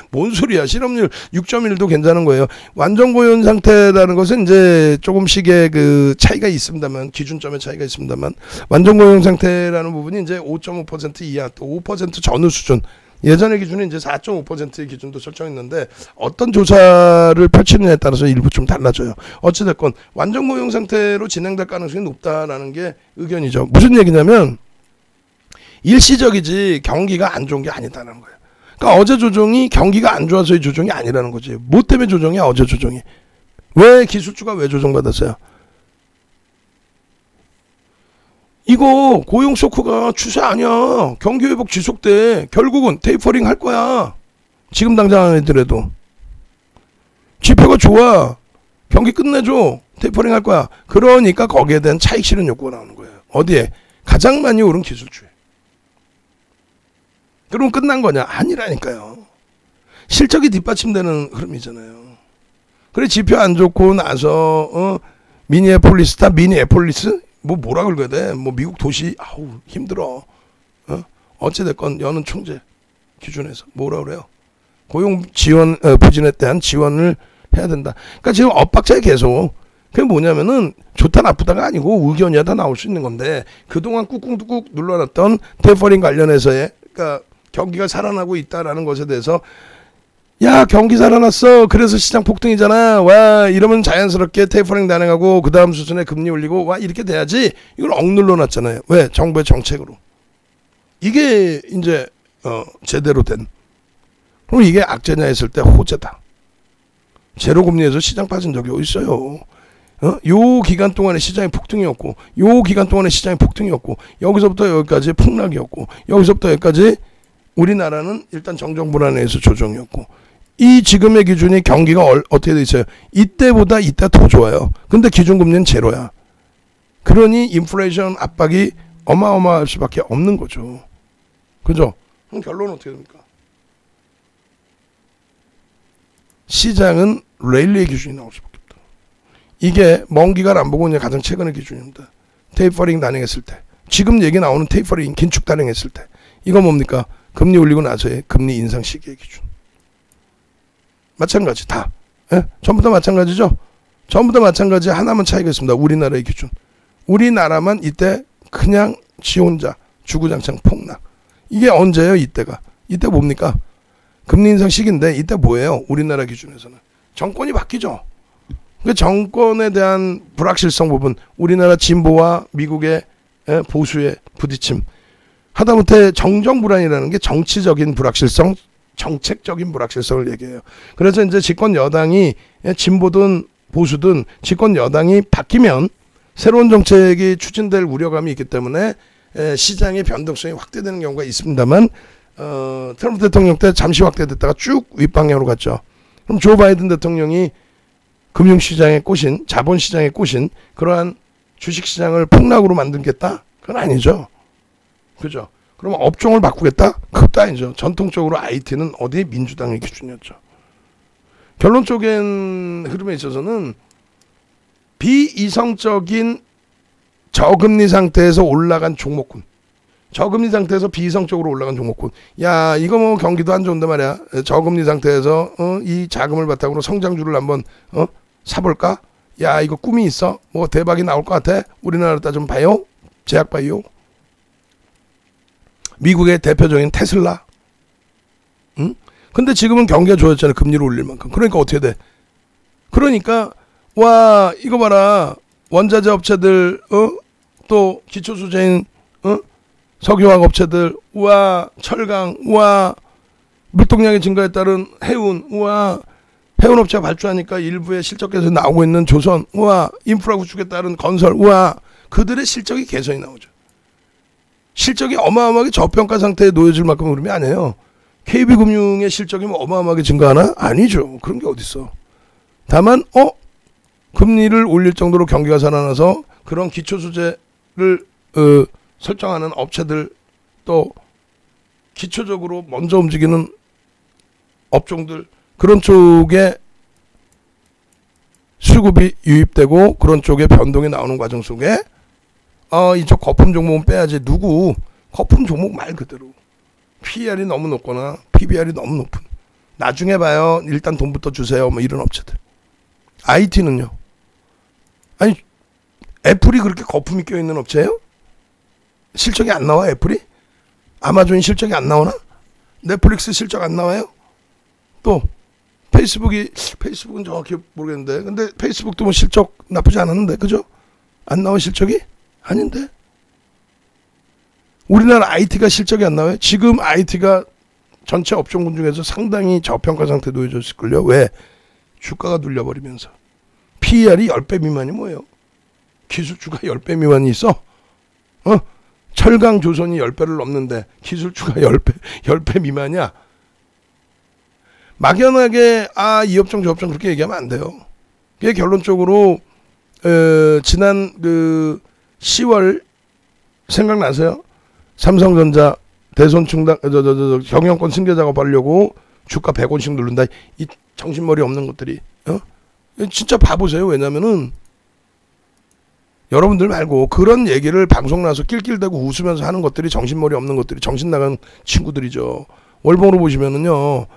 Speaker 1: 뭔 소리야. 실업률 6.1도 괜찮은 거예요. 완전 고용 상태라는 것은 이제 조금씩의 그 차이가 있습니다만 기준점의 차이가 있습니다만 완전 고용 상태라는 부분이 이제 5.5% 이하 또 5% 전후 수준 예전의 기준은 이제 4.5%의 기준도 설정했는데 어떤 조사를 펼치느냐에 따라서 일부 좀 달라져요. 어찌됐건 완전 고용 상태로 진행될 가능성이 높다라는 게 의견이죠. 무슨 얘기냐면 일시적이지 경기가 안 좋은 게 아니다라는 거예요. 그러니까 어제 조정이 경기가 안 좋아서의 조정이 아니라는 거지. 뭐 때문에 조정이야 어제 조정이. 왜 기술주가 왜 조정받았어요? 이거 고용 쇼크가 추세 아니야. 경기 회복 지속돼. 결국은 테이퍼링 할 거야. 지금 당장 안 했더라도. 지표가 좋아. 경기 끝내줘. 테이퍼링 할 거야. 그러니까 거기에 대한 차익 실현 욕구가 나오는 거예요. 어디에? 가장 많이 오른 기술주에. 그럼 끝난 거냐? 아니라니까요. 실적이 뒷받침되는 흐름이잖아요. 그래 지표 안 좋고 나서 미니애폴리스 다 미니애폴리스? 뭐라 그래야 돼? 뭐 미국 도시 아우 힘들어. 어찌됐건 여는 총재 기준에서 뭐라 그래요? 고용 지원 부진에 대한 지원을 해야 된다. 그러니까 지금 엇박자에 계속 그게 뭐냐면은 좋다 나쁘다가 아니고 의견이 다 나올 수 있는 건데 그동안 꾹꾹 눌러놨던 테이퍼링 관련해서의 그러니까 경기가 살아나고 있다라는 것에 대해서 야 경기 살아났어 그래서 시장 폭등이잖아 와 이러면 자연스럽게 테이퍼링 단행하고 그 다음 수준에 금리 올리고 와 이렇게 돼야지 이걸 억눌러 놨잖아요. 왜? 정부의 정책으로. 이게 이제 제대로 된 그럼 이게 악재냐 했을 때 호재다. 제로금리에서 시장 빠진 적이 어디 있어요. 요 기간 동안에 시장이 폭등이었고 요 기간 동안에 시장이 폭등이었고 여기서부터 여기까지 폭락이었고 여기서부터 여기까지 우리나라는 일단 정정불안에서 조정이었고 이 지금의 기준이 경기가 어떻게 돼 있어요? 이때보다 이때 더 좋아요. 근데 기준금리는 제로야. 그러니 인플레이션 압박이 어마어마할 수밖에 없는 거죠. 그죠? 그럼 결론은 어떻게 됩니까? 시장은 레일리의 기준이 나올 수밖에 없다. 이게 먼 기간 안 보고 이제 가장 최근의 기준입니다. 테이퍼링 단행했을 때. 지금 얘기 나오는 테이퍼링 긴축 단행했을 때. 이거 뭡니까? 금리 올리고 나서의 금리 인상 시기의 기준. 마찬가지 다. 예? 전부 다 마찬가지죠? 전부 다 마찬가지 하나만 차이가 있습니다. 우리나라의 기준. 우리나라만 이때 그냥 지 혼자 주구장창 폭락. 이게 언제예요 이때가? 이때 뭡니까? 금리 인상 시기인데 이때 뭐예요? 우리나라 기준에서는. 정권이 바뀌죠. 그 정권에 대한 불확실성 부분, 우리나라 진보와 미국의 보수의 부딪힘, 하다못해 정정불안이라는 게 정치적인 불확실성, 정책적인 불확실성을 얘기해요. 그래서 이제 집권 여당이 진보든 보수든 집권 여당이 바뀌면 새로운 정책이 추진될 우려감이 있기 때문에 시장의 변동성이 확대되는 경우가 있습니다만 트럼프 대통령 때 잠시 확대됐다가 쭉 윗방향으로 갔죠. 그럼 조 바이든 대통령이 금융시장에 꼬신, 자본시장에 꼬신 그러한 주식시장을 폭락으로 만들겠다? 그건 아니죠. 그죠? 그럼 업종을 바꾸겠다? 그것도 아니죠. 전통적으로 IT는 어디 민주당의 기준이었죠. 결론적인 흐름에 있어서는 비이성적인 저금리 상태에서 올라간 종목군, 저금리 상태에서 비이성적으로 올라간 종목군, 야 이거 뭐 경기도 안 좋은데 말이야, 저금리 상태에서 이 자금을 바탕으로 성장주를 한번 사볼까? 야 이거 꿈이 있어? 뭐 대박이 나올 것 같아? 우리나라 따좀 봐요? 제약바이오, 미국의 대표적인 테슬라. 응? 근데 지금은 경기가 좋아졌잖아요. 금리를 올릴 만큼. 그러니까 어떻게 돼? 그러니까 와 이거 봐라, 원자재 업체들, 또 기초소재인 석유화학 업체들, 우와 철강, 우와 물동량의 증가에 따른 해운, 우와 해운 업체가 발주하니까 일부의 실적 개선이 나오고 있는 조선, 우와 인프라 구축에 따른 건설, 우와 그들의 실적이 개선이 나오죠. 실적이 어마어마하게 저평가 상태에 놓여질 만큼 흐름이 아니에요. KB금융의 실적이 뭐 어마어마하게 증가하나? 아니죠. 그런 게 어딨어. 다만 금리를 올릴 정도로 경기가 살아나서 그런 기초소재를 설정하는 업체들, 또 기초적으로 먼저 움직이는 업종들, 그런 쪽에 수급이 유입되고 그런 쪽에 변동이 나오는 과정 속에 이쪽 거품 종목은 빼야지. 누구? 거품 종목 말 그대로 PER이 너무 높거나 PBR이 너무 높은, 나중에 봐요, 일단 돈부터 주세요, 뭐 이런 업체들. IT는요? 아니 애플이 그렇게 거품이 껴있는 업체예요? 실적이 안 나와? 애플이? 아마존이 실적이 안 나오나? 넷플릭스 실적 안 나와요? 또 페이스북은 정확히 모르겠는데, 근데 페이스북도 뭐 실적 나쁘지 않았는데, 그죠? 안 나와 실적이? 아닌데. 우리나라 IT가 실적이 안 나와요? 지금 IT가 전체 업종군 중에서 상당히 저평가 상태에 놓여졌을걸요. 왜? 주가가 눌려버리면서. PER이 10배 미만이 뭐예요? 기술주가 10배 미만이 있어? 철강 조선이 10배를 넘는데 기술주가 10배 미만이야? 막연하게 이 업종 저 업종 그렇게 얘기하면 안 돼요. 그게 결론적으로 지난 10월 생각나세요? 삼성전자 대손 충당 경영권 승계 작업하려고 주가 100원씩 누른다. 이 정신머리 없는 것들이 진짜 봐보세요. 왜냐면은 여러분들 말고 그런 얘기를 방송 나와서 낄낄대고 웃으면서 하는 것들이 정신머리 없는 것들이, 정신 나간 친구들이죠. 월봉으로 보시면은요,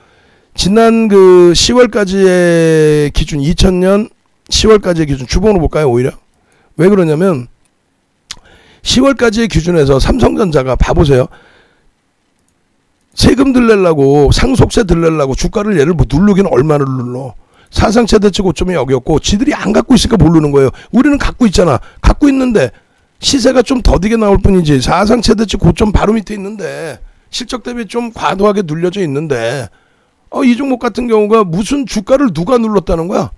Speaker 1: 지난 10월까지의 기준, 2000년 10월까지의 기준 주봉으로 볼까요? 오히려 왜 그러냐면 10월까지의 기준에서 삼성전자가 봐보세요. 세금들 내려고, 상속세 들내려고 주가를 얘를 뭐 누르기는 얼마를 눌러. 사상 최대치 고점이 여기였고 지들이 안 갖고 있으니까 모르는 거예요. 우리는 갖고 있잖아. 갖고 있는데 시세가 좀 더디게 나올 뿐이지 사상 최대치 고점 바로 밑에 있는데 실적 대비 좀 과도하게 눌려져 있는데 이 종목 같은 경우가 무슨 주가를 누가 눌렀다는 거야?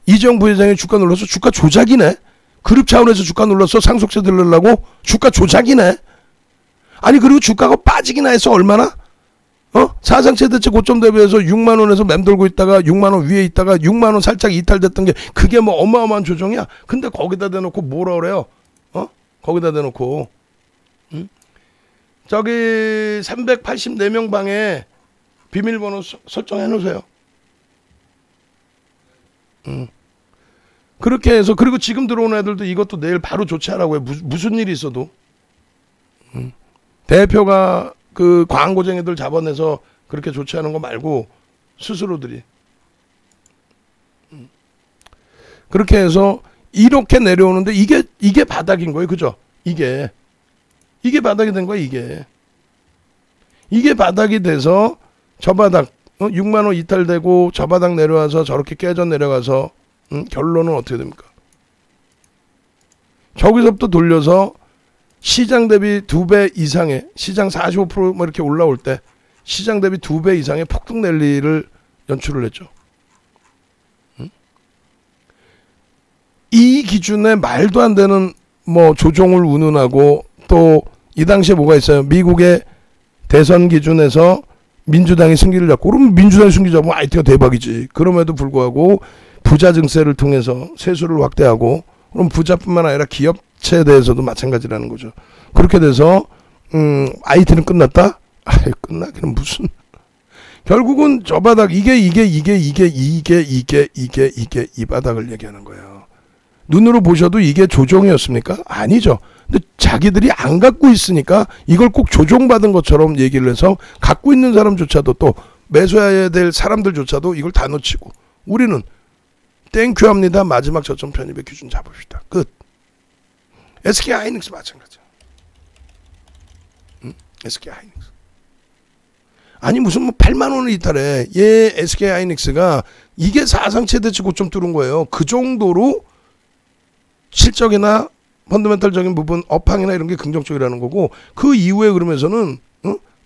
Speaker 1: 이재용 부회장이 주가 눌러서 주가 조작이네. 그룹 차원에서 주가 눌러서 상속세 들려고 주가 조작이네. 아니 그리고 주가가 빠지기나 해서 얼마나? 사상 최대치 고점 대비해서 6만원에서 맴돌고 있다가 6만원 위에 있다가 6만원 살짝 이탈됐던 게 그게 뭐 어마어마한 조정이야. 근데 거기다 대놓고 뭐라 그래요? 거기다 대놓고 저기 384명 방에 비밀번호 설정해 놓으세요. 그렇게 해서, 그리고 지금 들어오는 애들도 이것도 내일 바로 조치하라고 해. 무슨 일이 있어도. 대표가 그 광고쟁이들 잡아내서 그렇게 조치하는 거 말고 스스로들이 그렇게 해서 이렇게 내려오는데 이게 바닥인 거예요. 그죠? 이게 바닥이 된 거야. 이게 바닥이 돼서 저 바닥 6만 원 이탈되고 저 바닥 내려와서 저렇게 깨져 내려가서 결론은 어떻게 됩니까? 저기서부터 돌려서 시장 대비 2배 이상의 시장 45%뭐 이렇게 올라올 때 시장 대비 2배 이상의 폭등 랠리를 연출을 했죠. 이 기준에 말도 안 되는 뭐 조종을 운운하고 또 이 당시에 뭐가 있어요? 미국의 대선 기준에서 민주당이 승기를 잡고 그러면 민주당이 승기 잡으면 IT가 대박이지. 그럼에도 불구하고 부자 증세를 통해서 세수를 확대하고 그럼 부자뿐만 아니라 기업체에 대해서도 마찬가지라는 거죠. 그렇게 돼서 IT는 끝났다? 끝나기는 무슨. 결국은 저 바닥 이게 이 바닥을 얘기하는 거예요. 눈으로 보셔도 이게 조종이었습니까? 아니죠. 근데 자기들이 안 갖고 있으니까 이걸 꼭 조종받은 것처럼 얘기를 해서 갖고 있는 사람조차도 또 매수해야 될 사람들조차도 이걸 다 놓치고 우리는 땡큐 합니다. 마지막 저점 편입의 기준 잡읍시다. 끝. SK하이닉스 마찬가지야. SK하이닉스. 아니 무슨 뭐 8만 원을 이탈해. 얘 SK하이닉스가 이게 사상 최대치 고점 뚫은 거예요. 그 정도로 실적이나 펀더멘탈적인 부분, 업황이나 이런 게 긍정적이라는 거고 그 이후에 그러면서는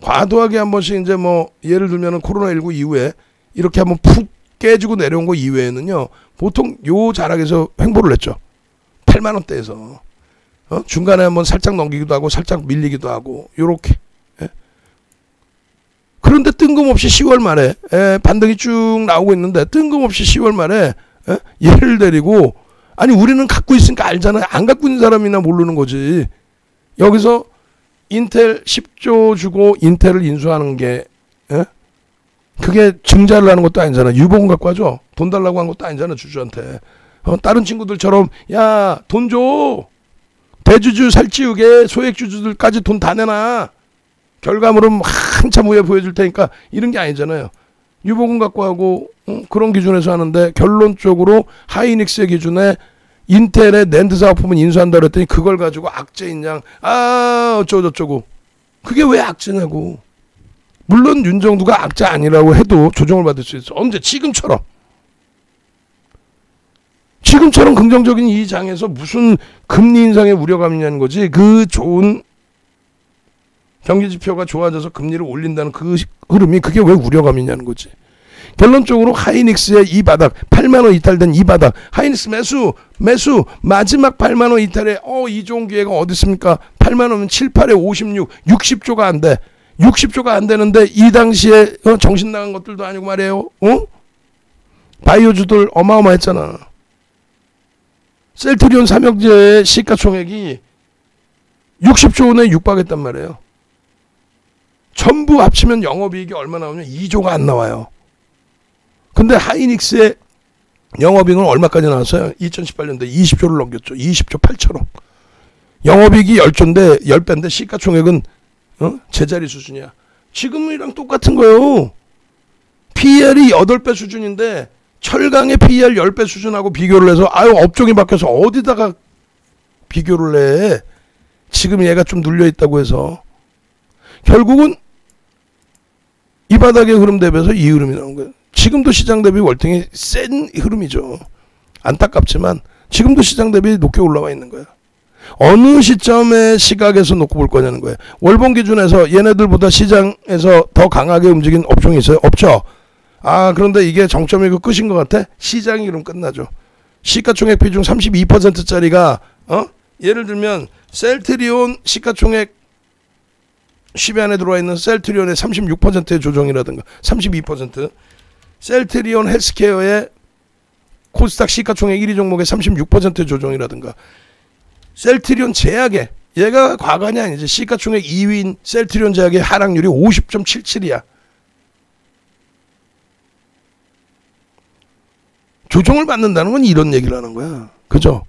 Speaker 1: 과도하게 한 번씩 이제 뭐 예를 들면은 코로나19 이후에 이렇게 한번 푹 깨지고 내려온 거 이외에는요 보통 요 자락에서 횡보를 했죠. 8만 원대에서 중간에 한번 살짝 넘기기도 하고 살짝 밀리기도 하고 요렇게. 예? 그런데 뜬금없이 10월 말에 반등이 쭉 나오고 있는데 뜬금없이 10월 말에 얘를 데리고 아니 우리는 갖고 있으니까 알잖아요. 안 갖고 있는 사람이나 모르는 거지. 여기서 인텔 10조 주고 인텔을 인수하는 게 그게 증자를 하는 것도 아니잖아. 유보금 갖고 하죠. 돈 달라고 한 것도 아니잖아. 주주한테. 다른 친구들처럼 야 돈 줘. 대주주 살찌우게 소액주주들까지 돈 다 내놔. 결과물은 한참 후에 보여줄 테니까 이런 게 아니잖아요. 유보금 갖고 하고 그런 기준에서 하는데 결론적으로 하이닉스의 기준에 인텔의 낸드 사업 부분 인수한다 그랬더니 그걸 가지고 악재인 양 어쩌고저쩌고 그게 왜 악재냐고. 물론 윤정두가 악재 아니라고 해도 조정을 받을 수 있어. 언제? 지금처럼 긍정적인 이 장에서 무슨 금리 인상의 우려감이 있냐는 거지. 그 좋은 경기지표가 좋아져서 금리를 올린다는 그 흐름이 그게 왜 우려감이 있냐는 거지. 결론적으로 하이닉스의 이 바닥 8만원 이탈된 이 바닥 하이닉스 매수 마지막 8만원 이탈에 이 좋은 기회가 어디 있습니까? 8만원은 7, 8에 56 60조가 안 돼. 60조가 안 되는데 이 당시에 정신 나간 것들도 아니고 말이에요. 바이오주들 어마어마했잖아. 셀트리온 삼형제의 시가총액이 60조 원에 육박했단 말이에요. 전부 합치면 영업이익이 얼마 나오냐면 2조가 안 나와요. 근데 하이닉스의 영업이익은 얼마까지 나왔어요? 2018년도에 20조를 넘겼죠. 20조 8천억. 영업이익이 10조인데 10배인데 시가총액은 제자리 수준이야. 지금이랑 똑같은 거예요. PER이 8배 수준인데 철강의 PER 10배 수준하고 비교를 해서 업종이 바뀌어서 어디다가 비교를 해. 지금 얘가 좀 눌려있다고 해서 결국은 이 바닥의 흐름 대비해서 이 흐름이 나온 거예요. 지금도 시장 대비 월등히 센 흐름이죠. 안타깝지만 지금도 시장 대비 높게 올라와 있는 거예요. 어느 시점의 시각에서 놓고 볼 거냐는 거예요. 월봉 기준에서 얘네들보다 시장에서 더 강하게 움직인 업종이 있어요? 없죠. 그런데 이게 정점이고 끝인 것 같아? 시장이 그럼 끝나죠. 시가총액 비중 32%짜리가 예를 들면 셀트리온 시가총액 10위 안에 들어와 있는 셀트리온의 36%의 조정이라든가 32% 셀트리온 헬스케어의 코스닥 시가총액 1위 종목의 36%의 조정이라든가 셀트리온 제약의 얘가 과관이 아니지. 시가총액 2위인 셀트리온 제약의 하락률이 50.77이야. 조정을 받는다는 건 이런 얘기를 하는 거야. 그죠?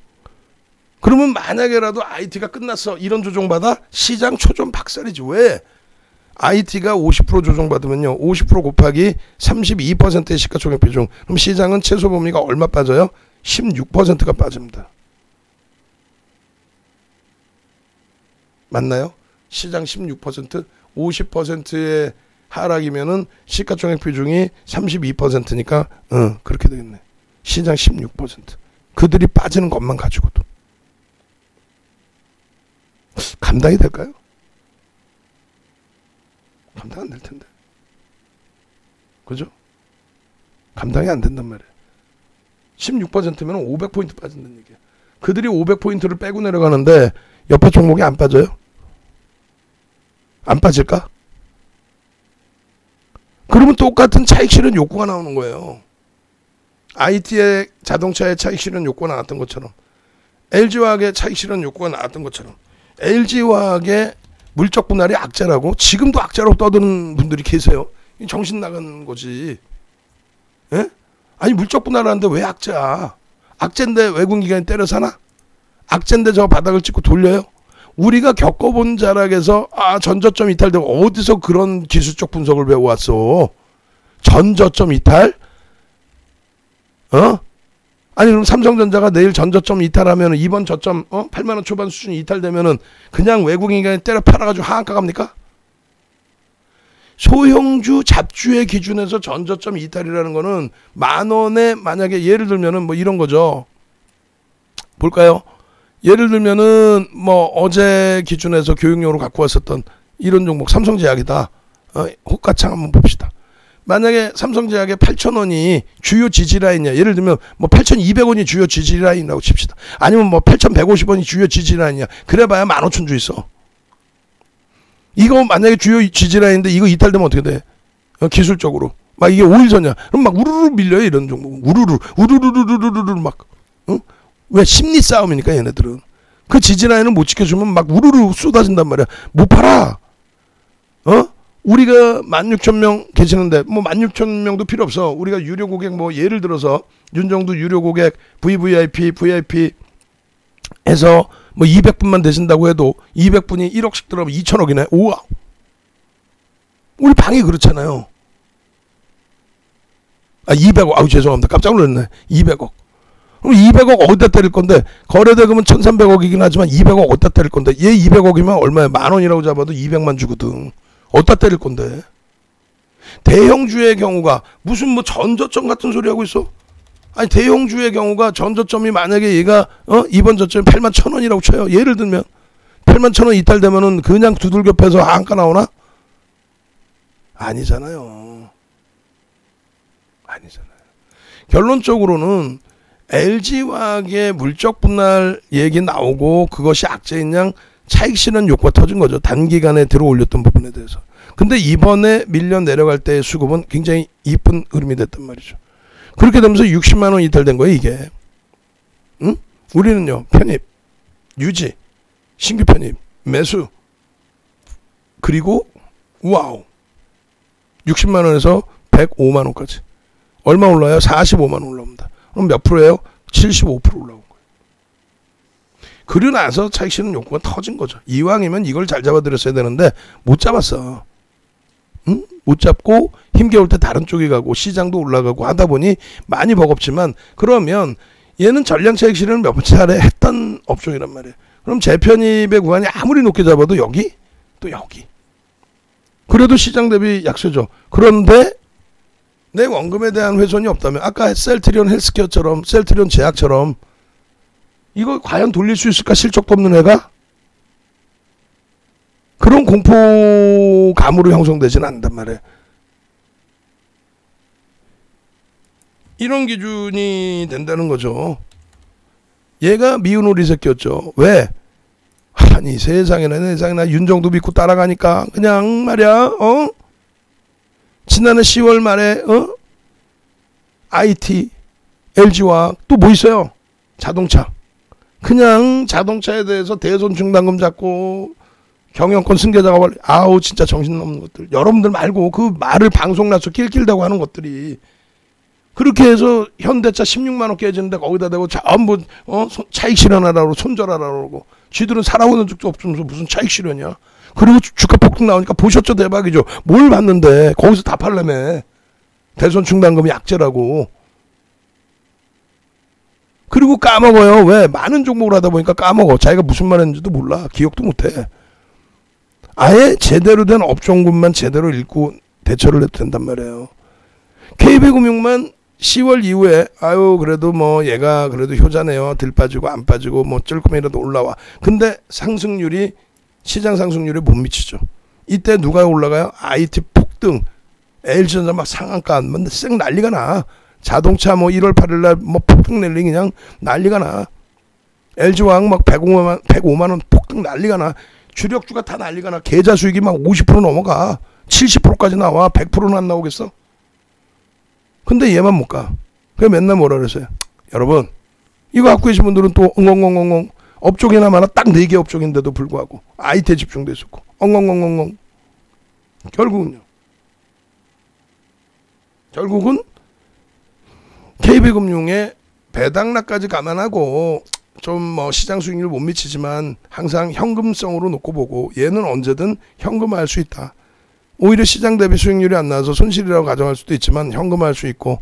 Speaker 1: 그러면 만약에라도 IT가 끝났어. 이런 조정받아? 시장 초전 박살이지. 왜? IT가 50% 조정받으면요. 50% 곱하기 32%의 시가총액 비중. 그럼 시장은 최소 범위가 얼마 빠져요? 16%가 빠집니다. 맞나요? 시장 16%, 50%의 하락이면은 시가총액 비중이 32%니까 그렇게 되겠네. 시장 16%. 그들이 빠지는 것만 가지고도 감당이 될까요? 감당 안 될 텐데. 그죠? 감당이 안 된단 말이에요. 16%면 500포인트 빠진다는 얘기야. 그들이 500포인트를 빼고 내려가는데 옆에 종목이 안 빠져요? 안 빠질까? 그러면 똑같은 차익 실현 욕구가 나오는 거예요. IT의 자동차의 차익 실현 욕구가 나왔던 것처럼, LG화학의 차익 실현 욕구가 나왔던 것처럼, LG화학의 물적 분할이 악재라고 지금도 악재로 떠드는 분들이 계세요. 정신 나간 거지. 예? 아니 물적 분할하는데 왜 악재야? 악재인데 외국기관이 때려 사나? 악재인데 저 바닥을 찍고 돌려요? 우리가 겪어본 자락에서 전저점 이탈되고 어디서 그런 기술적 분석을 배워왔어? 전저점 이탈? 아니 그럼 삼성전자가 내일 전저점 이탈하면 이번 저점 8만원 초반 수준이 이탈되면은 그냥 외국인이 때려 팔아가지고 하한가 갑니까? 소형주 잡주의 기준에서 전저점 이탈이라는 거는 만원에 만약에 예를 들면은 뭐 이런 거죠. 볼까요? 예를 들면은 뭐 어제 기준에서 교육용으로 갖고 왔었던 이런 종목 삼성제약이다. 호가창 한번 봅시다. 만약에 삼성제약의 8,000원이 주요 지지라인이야. 예를 들면 뭐 8,200원이 주요 지지라인이라고 칩시다. 아니면 뭐 8,150원이 주요 지지라인이야. 그래봐야 15,000주 있어. 이거 만약에 주요 지지라인인데 이거 이탈되면 어떻게 돼? 기술적으로 막 이게 5일선이야. 그럼 막 우르르 밀려요. 이런 종목 우르르 막 왜 심리 싸움이니까 얘네들은 그 지지라인을 못 지켜주면 막 우르르 쏟아진단 말이야. 못 팔아. 우리가 16,000명 계시는데 뭐 16,000명도 필요 없어. 우리가 유료 고객 뭐 예를 들어서 윤정도 유료 고객 VVIP 해서 뭐 200분만 되신다고 해도 200분이 1억씩 들어가면 2천억이네. 우와. 우리 방이 그렇잖아요. 200억. 아우 죄송합니다. 깜짝 놀랐네. 200억. 그럼 200억 어디다 때릴 건데 거래대금은 1,300억이긴 하지만 200억 어디다 때릴 건데 얘 200억이면 얼마야? 만원이라고 잡아도 200만 주거든. 어디다 때릴 건데? 대형주의 경우가 무슨 뭐 전저점 같은 소리 하고 있어? 아니 대형주의 경우가 전저점이 만약에 얘가 이번 저점이 81,000원이라고 쳐요. 예를 들면 81,000원 이탈되면은 그냥 두들겨 패서 한가 나오나? 아니잖아요. 결론적으로는 LG화학의 물적 분할 얘기 나오고 그것이 악재인 양 차익 실현 욕구가 터진 거죠. 단기간에 들어 올렸던 부분에 대해서. 근데 이번에 밀려 내려갈 때의 수급은 굉장히 이쁜 흐름이 됐단 말이죠. 그렇게 되면서 60만 원 이탈된 거예요, 이게. 응? 우리는요, 편입, 유지, 신규 편입, 매수, 그리고 와우. 60만 원에서 105만 원까지. 얼마 올라요? 45만 원 올라옵니다. 그럼 몇 프로예요? 75% 올라온 거예요. 그러고 나서 차익 실현 욕구가 터진 거죠. 이왕이면 이걸 잘 잡아드렸어야 되는데 못 잡았어. 응? 못 잡고 힘겨울 때 다른 쪽에 가고 시장도 올라가고 하다 보니 많이 버겁지만 그러면 얘는 전량 차익 실현을 몇 차례 했던 업종이란 말이에요. 그럼 재편입의 구간이 아무리 높게 잡아도 여기 또 여기. 그래도 시장 대비 약세죠. 그런데 내 원금에 대한 훼손이 없다면 아까 셀트리온 헬스케어처럼 셀트리온 제약처럼 이거 과연 돌릴 수 있을까? 실적도 없는 애가? 그런 공포감으로 형성되지는 않단 말이에요. 이런 기준이 된다는 거죠. 얘가 미운 오리 새끼였죠. 왜? 아니 세상에나 윤정도 믿고 따라가니까 그냥 말이야. 지난해 10월 말에 IT, LG화학 또 뭐 있어요? 자동차. 그냥 자동차에 대해서 대손 중단금 잡고 경영권 승계자가 아우 진짜 정신없는 것들. 여러분들 말고 그 말을 방송 나서 낄낄대고 하는 것들이 그렇게 해서 현대차 16만원 깨지는데 거기다 대고 전부 차익 실현하라고 손절하라고 그러고 쥐들은 살아오는 적도 없으면서 무슨 차익 실현이야. 그리고 주가 폭등 나오니까 보셨죠? 대박이죠. 뭘 봤는데 거기서 다 팔려면 대손 중단금이 약재라고. 그리고 까먹어요. 왜? 많은 종목을 하다 보니까 까먹어. 자기가 무슨 말 했는지도 몰라. 기억도 못해. 아예 제대로 된 업종군만 제대로 읽고 대처를 해도 된단 말이에요. KB금융만 10월 이후에 아유 그래도 뭐 얘가 그래도 효자네요. 들 빠지고 안 빠지고 뭐 찔끔이라도 올라와. 근데 상승률이 시장 상승률에 못 미치죠. 이때 누가 올라가요? IT 폭등. LG전자 막 상한가 쌩 난리가 나. 자동차 뭐 1월 8일 날 뭐 폭등 랠리 그냥 난리가 나. LG화학 막 105만 원 폭등 난리가 나. 주력주가 다 난리가 나. 계좌 수익이 막 50% 넘어가. 70%까지 나와. 100%는 안 나오겠어? 근데 얘만 못 가. 그래 맨날 뭐라 그랬어요? 여러분 이거 갖고 계신 분들은 또 엉엉엉엉엉 업종이나 많아 딱 4개 업종인데도 불구하고 IT에 집중돼 있었고 엉엉엉엉엉 결국은 KB금융의 배당락까지 감안하고 좀 뭐 시장 수익률 못 미치지만 항상 현금성으로 놓고 보고 얘는 언제든 현금화할 수 있다. 오히려 시장 대비 수익률이 안 나와서 손실이라고 가정할 수도 있지만 현금화할 수 있고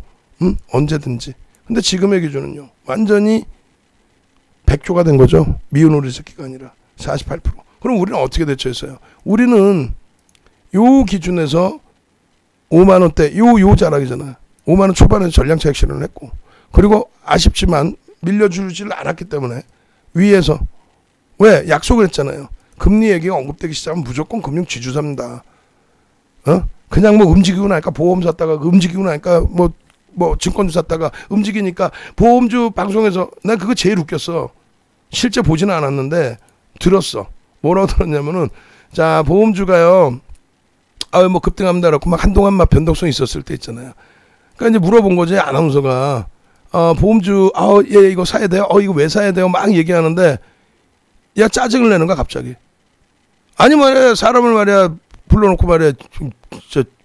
Speaker 1: 언제든지. 근데 지금의 기준은요. 완전히 100조가 된 거죠. 미운 오리 새끼가 아니라 48%. 그럼 우리는 어떻게 대처했어요? 우리는 요 기준에서 5만 원대 요 자락이잖아. 5만 원 초반에 전량차익 실현을 했고 그리고 아쉽지만 밀려주지를 않았기 때문에 위에서 왜 약속을 했잖아요. 금리 얘기가 언급되기 시작하면 무조건 금융 지주사입니다. 그냥 뭐 움직이고 나니까 보험 샀다가 움직이고 나니까 뭐 증권주 샀다가 움직이니까 보험주 방송에서 난 그거 제일 웃겼어. 실제 보지는 않았는데 들었어. 뭐라고 들었냐면은 자 보험주가요 뭐 급등합니다 그렇고 막 한동안 막 변동성이 있었을 때 있잖아요. 그러니까 이제 물어본 거지 아나운서가 보험주 예 이거 사야 돼요? 이거 왜 사야 돼요? 막 얘기하는데 야 짜증을 내는 거야 갑자기. 아니 말이야 사람을 말이야 불러놓고 말이야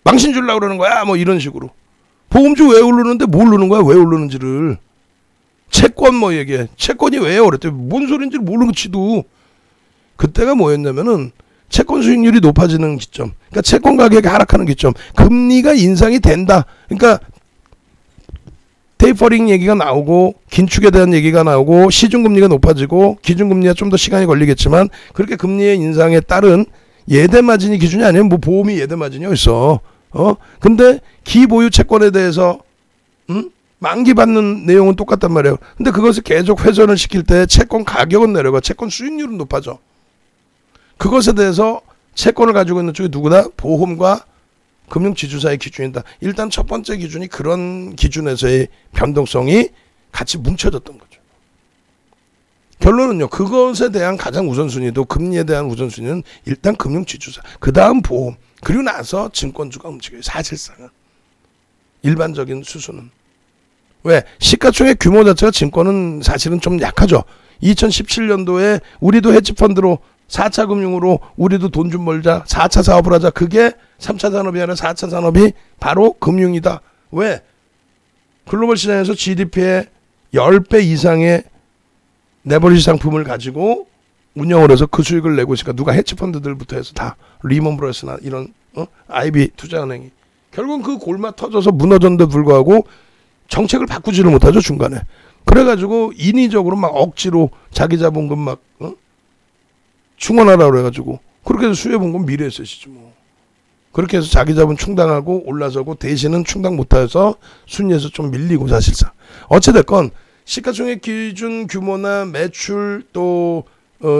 Speaker 1: 망신 주려고 그러는 거야 뭐 이런 식으로. 보험주 왜 오르는데 모르는 거야 왜 오르는지를. 채권 뭐 얘기해. 채권이 왜 오랬대. 뭔 소린지 모르는 지도. 그때가 뭐였냐면은 채권 수익률이 높아지는 기점. 그러니까 채권 가격이 하락하는 기점. 금리가 인상이 된다. 그러니까 테이퍼링 얘기가 나오고 긴축에 대한 얘기가 나오고 시중금리가 높아지고 기준금리가 좀 더 시간이 걸리겠지만 그렇게 금리의 인상에 따른 예대마진이 기준이 아니면 뭐 보험이 예대마진이 어딨어. 근데 기보유 채권에 대해서 만기 받는 내용은 똑같단 말이에요. 근데 그것을 계속 훼손을 시킬 때 채권 가격은 내려가. 채권 수익률은 높아져. 그것에 대해서 채권을 가지고 있는 쪽이 누구다? 보험과 금융지주사의 기준이다. 일단 첫 번째 기준이 그런 기준에서의 변동성이 같이 뭉쳐졌던 거죠. 결론은요. 그것에 대한 가장 우선순위도 금리에 대한 우선순위는 일단 금융지주사. 그 다음 보험. 그리고 나서 증권주가 움직여요. 사실상은. 일반적인 수순은. 왜? 시가총액 규모 자체가 증권은 사실은 좀 약하죠. 2017년도에 우리도 헤지펀드로 4차 금융으로 우리도 돈 좀 벌자. 4차 사업을 하자. 그게 3차 산업이 아니라 4차 산업이 바로 금융이다. 왜? 글로벌 시장에서 GDP의 10배 이상의 레버리지 상품을 가지고 운영을 해서 그 수익을 내고 있으니까 누가 헤지펀드들부터 해서 다 리먼 브러스나 이런 IB 투자은행이 결국은 그 골마 터져서 무너졌는데도 불구하고 정책을 바꾸지를 못하죠 중간에. 그래가지고 인위적으로 막 억지로 자기 자본금 막 충원하라고 해가지고 그렇게 해서 수혜본금 미래에셋이지 뭐. 그렇게 해서 자기 자본 충당하고 올라서고 대신은 충당 못해서 순위에서 좀 밀리고 사실상. 어찌됐건 시가총액 기준 규모나 매출 또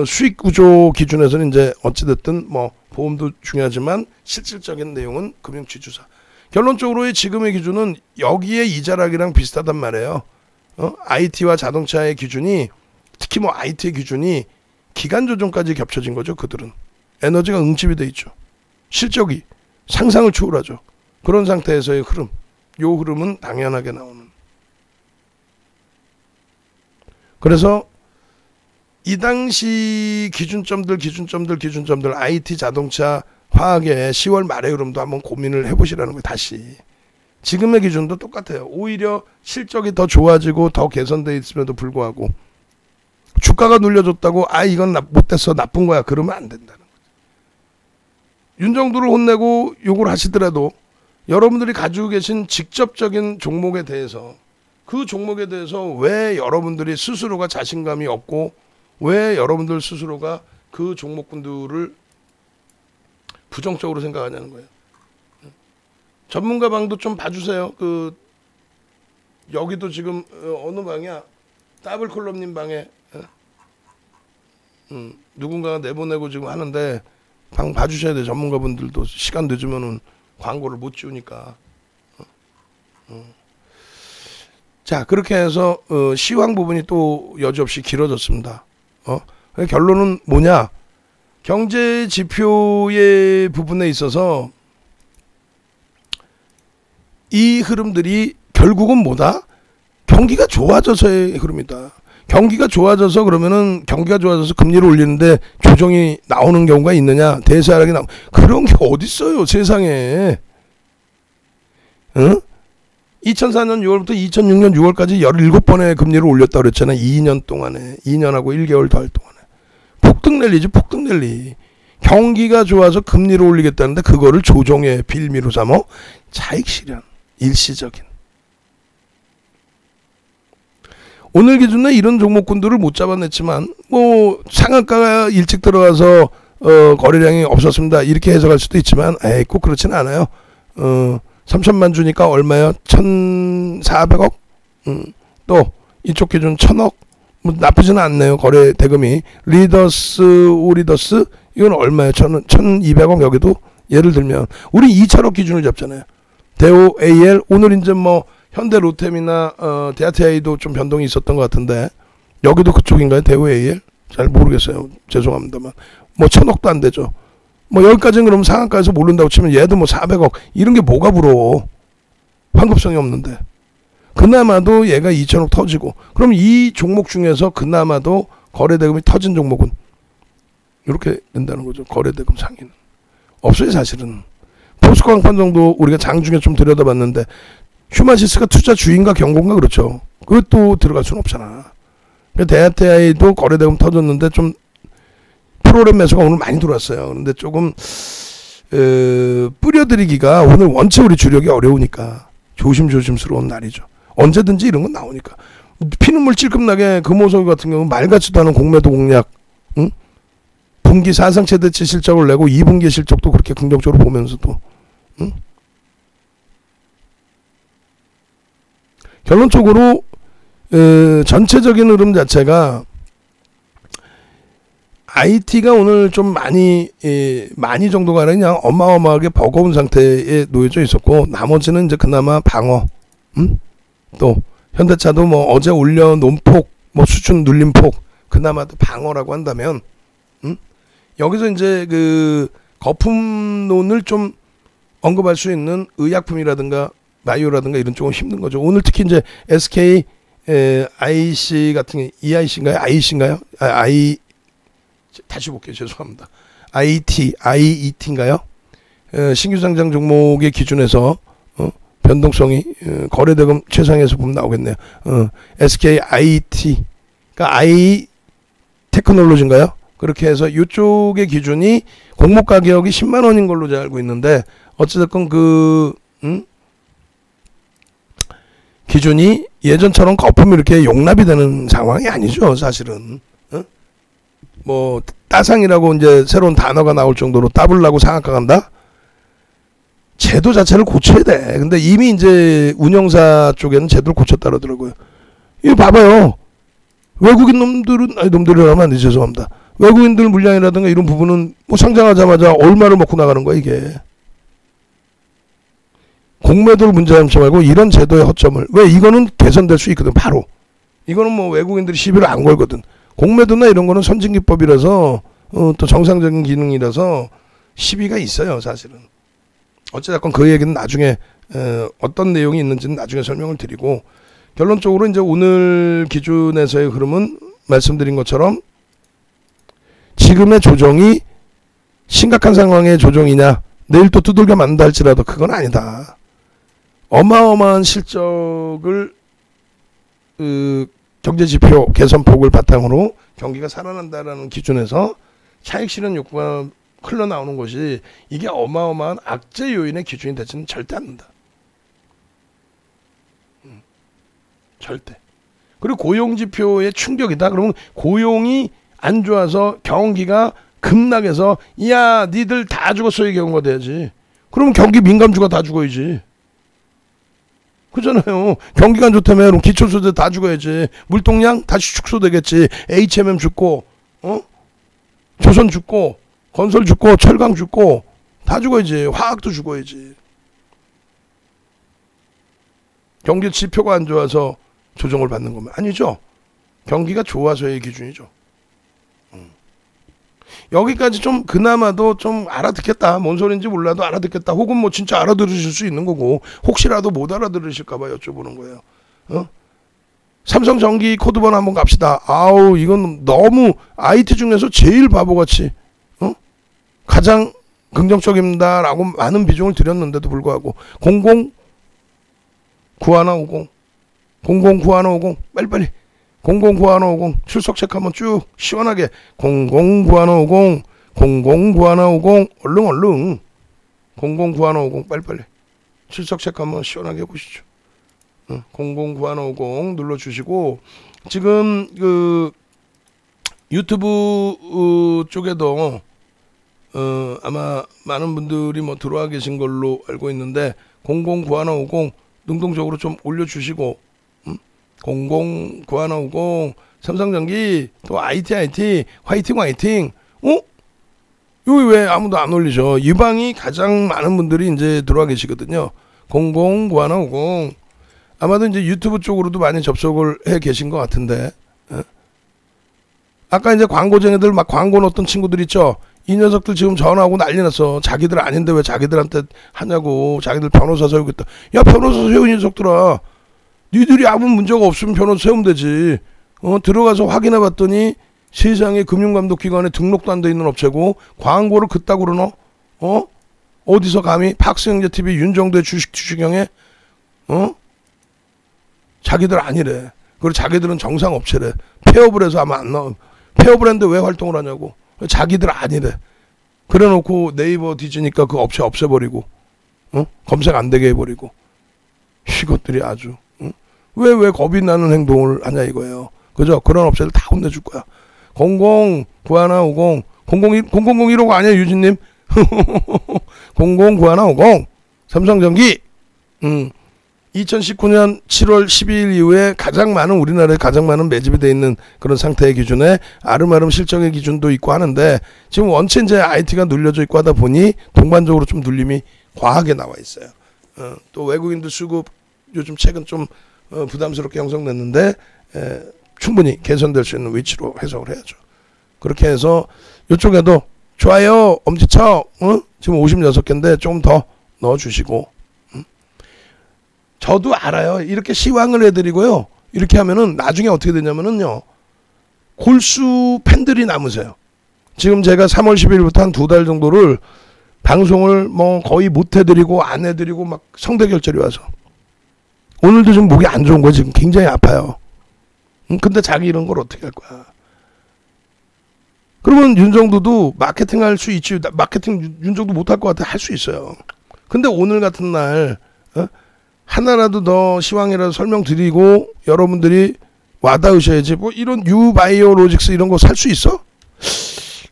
Speaker 1: 수익 구조 기준에서는 이제 어찌됐든 뭐 보험도 중요하지만 실질적인 내용은 금융지주사. 결론적으로의 지금의 기준은 여기에 이자락이랑 비슷하단 말이에요. IT와 자동차의 기준이 특히 뭐 IT의 기준이 기간 조정까지 겹쳐진 거죠. 그들은 에너지가 응집이 돼 있죠. 실적이 상상을 초월하죠. 그런 상태에서의 흐름, 요 흐름은 당연하게 나오는. 그래서 이 당시 기준점들 IT, 자동차, 화학의 10월 말의 흐름도 한번 고민을 해보시라는 거예요. 다시. 지금의 기준도 똑같아요. 오히려 실적이 더 좋아지고 더 개선되어 있음에도 불구하고 주가가 눌려줬다고 이건 못됐어 나쁜 거야 그러면 안 된다는 거죠. 윤정두를 혼내고 욕을 하시더라도 여러분들이 가지고 계신 직접적인 종목에 대해서 그 종목에 대해서 왜 여러분들이 스스로가 자신감이 없고 왜 여러분들 스스로가 그 종목군들을 부정적으로 생각하냐는 거예요. 전문가 방도 좀 봐주세요. 그 여기도 지금 어느 방이야? 더블 콜럼님 방에 누군가가 내보내고 지금 하는데 방 봐주셔야 돼. 전문가분들도 시간 늦으면은 광고를 못 지우니까. 자, 그렇게 해서 시황 부분이 또 여지없이 길어졌습니다. 결론은 뭐냐? 경제 지표의 부분에 있어서 이 흐름들이 결국은 뭐다? 경기가 좋아져서의 흐름이다. 경기가 좋아져서 그러면은 경기가 좋아져서 금리를 올리는데 조정이 나오는 경우가 있느냐? 대세하락이 그런 게 어딨어요, 세상에. 응? 2004년 6월부터 2006년 6월까지 17번의 금리를 올렸다고 그랬잖아요. 2년 동안에. 2년하고 1개월 덜 동안에. 폭등랠리지, 폭등랠리. 경기가 좋아서 금리를 올리겠다는데 그거를 조정의 빌미로 삼어 차익 실현. 일시적인. 오늘 기준에 이런 종목군들을 못 잡아냈지만 뭐 상한가가 일찍 들어가서 거래량이 없었습니다. 이렇게 해석할 수도 있지만 꼭 그렇지는 않아요. 3천만 주니까 얼마요? 1,400억? 또 이쪽 기준 1,000억? 뭐 나쁘지는 않네요. 거래 대금이. 리더스, 오리더스 이건 얼마예요? 1,200억 여기도 예를 들면 우리 2천억 기준을 잡잖아요. 대우, AL 오늘 이제 뭐 현대 로템이나 대아티아이도 좀 변동이 있었던 것 같은데 여기도 그쪽인가요? 대우, AL? 잘 모르겠어요. 죄송합니다만 뭐 1,000억도 안 되죠. 뭐 여기까지는 그럼 상한가에서 모른다고 치면 얘도 뭐 400억 이런 게 뭐가 부러워. 환급성이 없는데 그나마도 얘가 2천억 터지고 그럼 이 종목 중에서 그나마도 거래대금이 터진 종목은 이렇게 된다는 거죠. 거래대금 상위는 없어요 사실은. 포스코항판 정도 우리가 장중에 좀 들여다봤는데 휴마시스가 투자 주인가 경고인가 그렇죠. 그것도 들어갈 수는 없잖아. 대아티아이도 거래대금 터졌는데 좀 프로그램 매수가 오늘 많이 들어왔어요. 그런데 조금 뿌려드리기가 오늘 원체 우리 주력이 어려우니까 조심스러운 날이죠. 언제든지 이런 건 나오니까. 피눈물 찔끔나게 금호석 같은 경우는 말 같지도 않은 공매도 공략. 응? 분기 사상 최대치 실적을 내고 2분기 실적도 그렇게 긍정적으로 보면서도 응? 결론적으로 전체적인 흐름 자체가 IT가 오늘 좀 많이 정도가 아니라 그냥 어마어마하게 버거운 상태에 놓여져 있었고 나머지는 이제 그나마 방어, 또 현대차도 뭐 어제 올려놓은 폭, 뭐 수준 눌린 폭 그나마도 방어라고 한다면, 여기서 이제 그 거품론을 좀 언급할 수 있는 의약품이라든가 바이오라든가 이런 쪽은 힘든 거죠. 오늘 특히 이제 SK IC 같은 EIC인가요? IC인가요? 다시 볼게요. 죄송합니다. IET인가요? 신규 상장 종목의 기준에서 변동성이 거래대금 최상에서 보면 나오겠네요. SK IET, 그러니까 I 테크놀로지인가요? 그렇게 해서 이쪽의 기준이 공모 가격이 10만 원인 걸로 제가 알고 있는데 어찌됐건 그 기준이 예전처럼 거품이 이렇게 용납이 되는 상황이 아니죠, 사실은. 뭐 따상이라고 이제 새로운 단어가 나올 정도로 따블라고 상한가 간다? 제도 자체를 고쳐야 돼. 근데 이미 이제 운영사 쪽에는 제도를 고쳤다 그러더라고요. 이거 봐봐요. 외국인 놈들이라면 안 돼, 죄송합니다. 외국인들 물량이라든가 이런 부분은 뭐 상장하자마자 얼마를 먹고 나가는 거야, 이게. 공매도를 문제 삼지 말고 이런 제도의 허점을. 왜 이거는 개선될 수 있거든, 바로. 이거는 뭐 외국인들이 시비를 안 걸거든. 공매도나 이런 거는 선진기법이라서 또 정상적인 기능이라서 시비가 있어요, 사실은. 어쨌든 그 얘기는 나중에 어떤 내용이 있는지는 나중에 설명을 드리고, 결론적으로 이제 오늘 기준에서의 흐름은 말씀드린 것처럼 지금의 조정이 심각한 상황의 조정이냐, 내일 또 두들겨 맞는다 할지라도 그건 아니다. 어마어마한 실적을 경제지표 개선폭을 바탕으로 경기가 살아난다라는 기준에서 차익 실현 욕구가 흘러나오는 것이 이게 어마어마한 악재 요인의 기준이 되지는 절대 않는다. 절대. 그리고 고용지표의 충격이다. 그러면 고용이 안 좋아서 경기가 급락해서 야 니들 다 죽었어 이 경우가 돼야지. 그러면 경기 민감주가 다 죽어야지. 그잖아요. 경기가 안 좋다며 그럼 기초소재 다 죽어야지. 물동량 다시 축소되겠지. HMM 죽고 조선 죽고 건설 죽고 철강 죽고 다 죽어야지. 화학도 죽어야지. 경기 지표가 안 좋아서 조정을 받는 거면 아니죠. 경기가 좋아서의 기준이죠. 여기까지 좀 그나마도 좀 알아듣겠다. 뭔 소린지 몰라도 알아듣겠다. 혹은 뭐 진짜 알아들으실 수 있는 거고 혹시라도 못 알아들으실까 봐 여쭤보는 거예요. 삼성전기 코드번호 한번 갑시다. 아우 이건 너무 IT 중에서 제일 바보같이 가장 긍정적입니다 라고 많은 비중을 드렸는데도 불구하고 009150 009150 빨리빨리 009150 출석 체크 한번 쭉 시원하게 009150 009150 얼른 009150 빨리빨리 출석 체크 한번 시원하게 해보시죠. 009150 눌러주시고 지금 그 유튜브 쪽에도 아마 많은 분들이 뭐 들어와 계신 걸로 알고 있는데 009150 능동적으로 좀 올려주시고 009150 삼성전기 또 IT 화이팅 여기 왜 아무도 안 올리죠? 이 방이 가장 많은 분들이 이제 들어와 계시거든요. 009150 아마도 이제 유튜브 쪽으로도 많이 접속을 해 계신 것 같은데 아까 이제 광고쟁이들 막 광고 넣었던 친구들 있죠? 이 녀석들 지금 전화하고 난리 났어. 자기들 아닌데 왜 자기들한테 하냐고. 자기들 변호사 세우겠다. 야 변호사 세운 녀석들아. 니들이 아무 문제가 없으면 변호사 세우면 되지. 들어가서 확인해 봤더니 세상에 금융감독기관에 등록도 안 돼 있는 업체고 광고를 그따구로 넣어? 어디서 감히 박스형제TV 윤정도의 주식형에 자기들 아니래. 그리고 자기들은 정상업체래. 폐업을 해서 아마 안 나와. 폐업을 했는데 왜 활동을 하냐고. 자기들 아니래. 그래 놓고 네이버 뒤지니까 그 업체 없애버리고 검색 안 되게 해버리고 이것들이 아주 왜 겁이 나는 행동을 하냐 이거예요. 그죠? 그런 업체들 다 혼내줄 거야. 009150 0001호가 아니야 유진님. 009150 삼성전기 2019년 7월 12일 이후에 가장 많은 우리나라에 가장 많은 매집이 돼 있는 그런 상태의 기준에 아름아름 실적의 기준도 있고 하는데 지금 원체 이제 IT가 눌려져 있고 하다 보니 동반적으로 좀 눌림이 과하게 나와 있어요. 또 외국인들 수급 요즘 최근 좀 부담스럽게 형성됐는데 충분히 개선될 수 있는 위치로 해석을 해야죠. 그렇게 해서 이쪽에도 좋아요 엄지척 지금 56개인데 조금 더 넣어주시고 저도 알아요. 이렇게 시황을 해드리고요. 이렇게 하면은 나중에 어떻게 되냐면은요. 골수 팬들이 남으세요. 지금 제가 3월 10일부터 한 2달 정도를 방송을 뭐 거의 못 해드리고 안 해드리고 막 성대결절이 와서 오늘도 좀 목이 안 좋은 거 지금 굉장히 아파요. 근데 자기 이런 걸 어떻게 할 거야. 그러면 윤정도도 마케팅 할 수 있지. 마케팅 윤정도 못할 것 같아. 할 수 있어요. 근데 오늘 같은 날 하나라도 더 시황이라도 설명드리고 여러분들이 와닿으셔야지. 뭐 이런 유바이오로직스 이런 거 살 수 있어?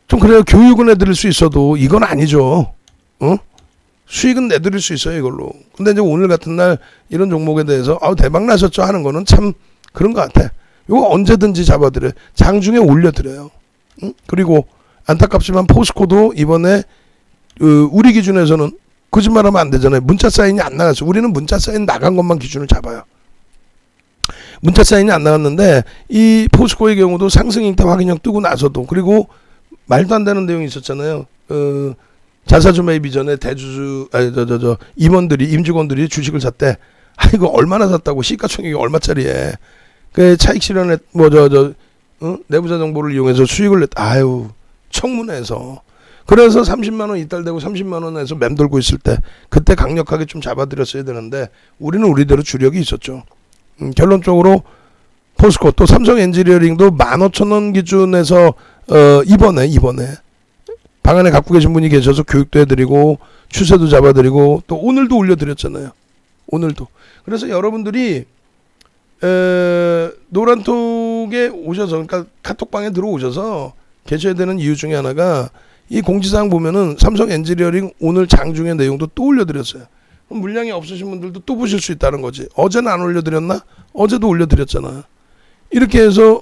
Speaker 1: 좀 그래요. 교육은 해드릴 수 있어도 이건 아니죠. 수익은 내드릴 수 있어요 이걸로. 근데 이제 오늘 같은 날 이런 종목에 대해서 대박 나셨죠 하는 거는 참 그런 것 같아. 이거 언제든지 잡아드려요. 장중에 올려드려요. 그리고 안타깝지만 포스코도 이번에 우리 기준에서는 거짓말하면 안 되잖아요. 문자 사인이 안 나갔어요. 우리는 문자 사인 나간 것만 기준을 잡아요. 문자 사인이 안 나갔는데 이 포스코의 경우도 상승 잉타 확인형 뜨고 나서도 그리고 말도 안 되는 내용이 있었잖아요. 자사주 매입 이전에 대주주 임원들이 임직원들이 주식을 샀대. 이거 얼마나 샀다고 시가총액이 얼마짜리에 그 차익 실현에 내부자 정보를 이용해서 수익을 냈다. 아유 청문회에서. 그래서 30만원 이탈되고 30만원에서 맴돌고 있을 때 그때 강력하게 좀 잡아드렸어야 되는데 우리는 우리대로 주력이 있었죠. 결론적으로 포스코 또 삼성 엔지니어링도 15,000원 기준에서 이번에 방 안에 갖고 계신 분이 계셔서 교육도 해드리고 추세도 잡아드리고 또 오늘도 올려드렸잖아요. 오늘도. 그래서 여러분들이 노란톡에 오셔서 그러니까 카톡방에 들어오셔서 계셔야 되는 이유 중에 하나가 이 공지사항 보면은 삼성 엔지니어링 오늘 장중의 내용도 또 올려드렸어요. 그럼 물량이 없으신 분들도 또 보실 수 있다는 거지. 어제는 안 올려드렸나? 어제도 올려드렸잖아. 이렇게 해서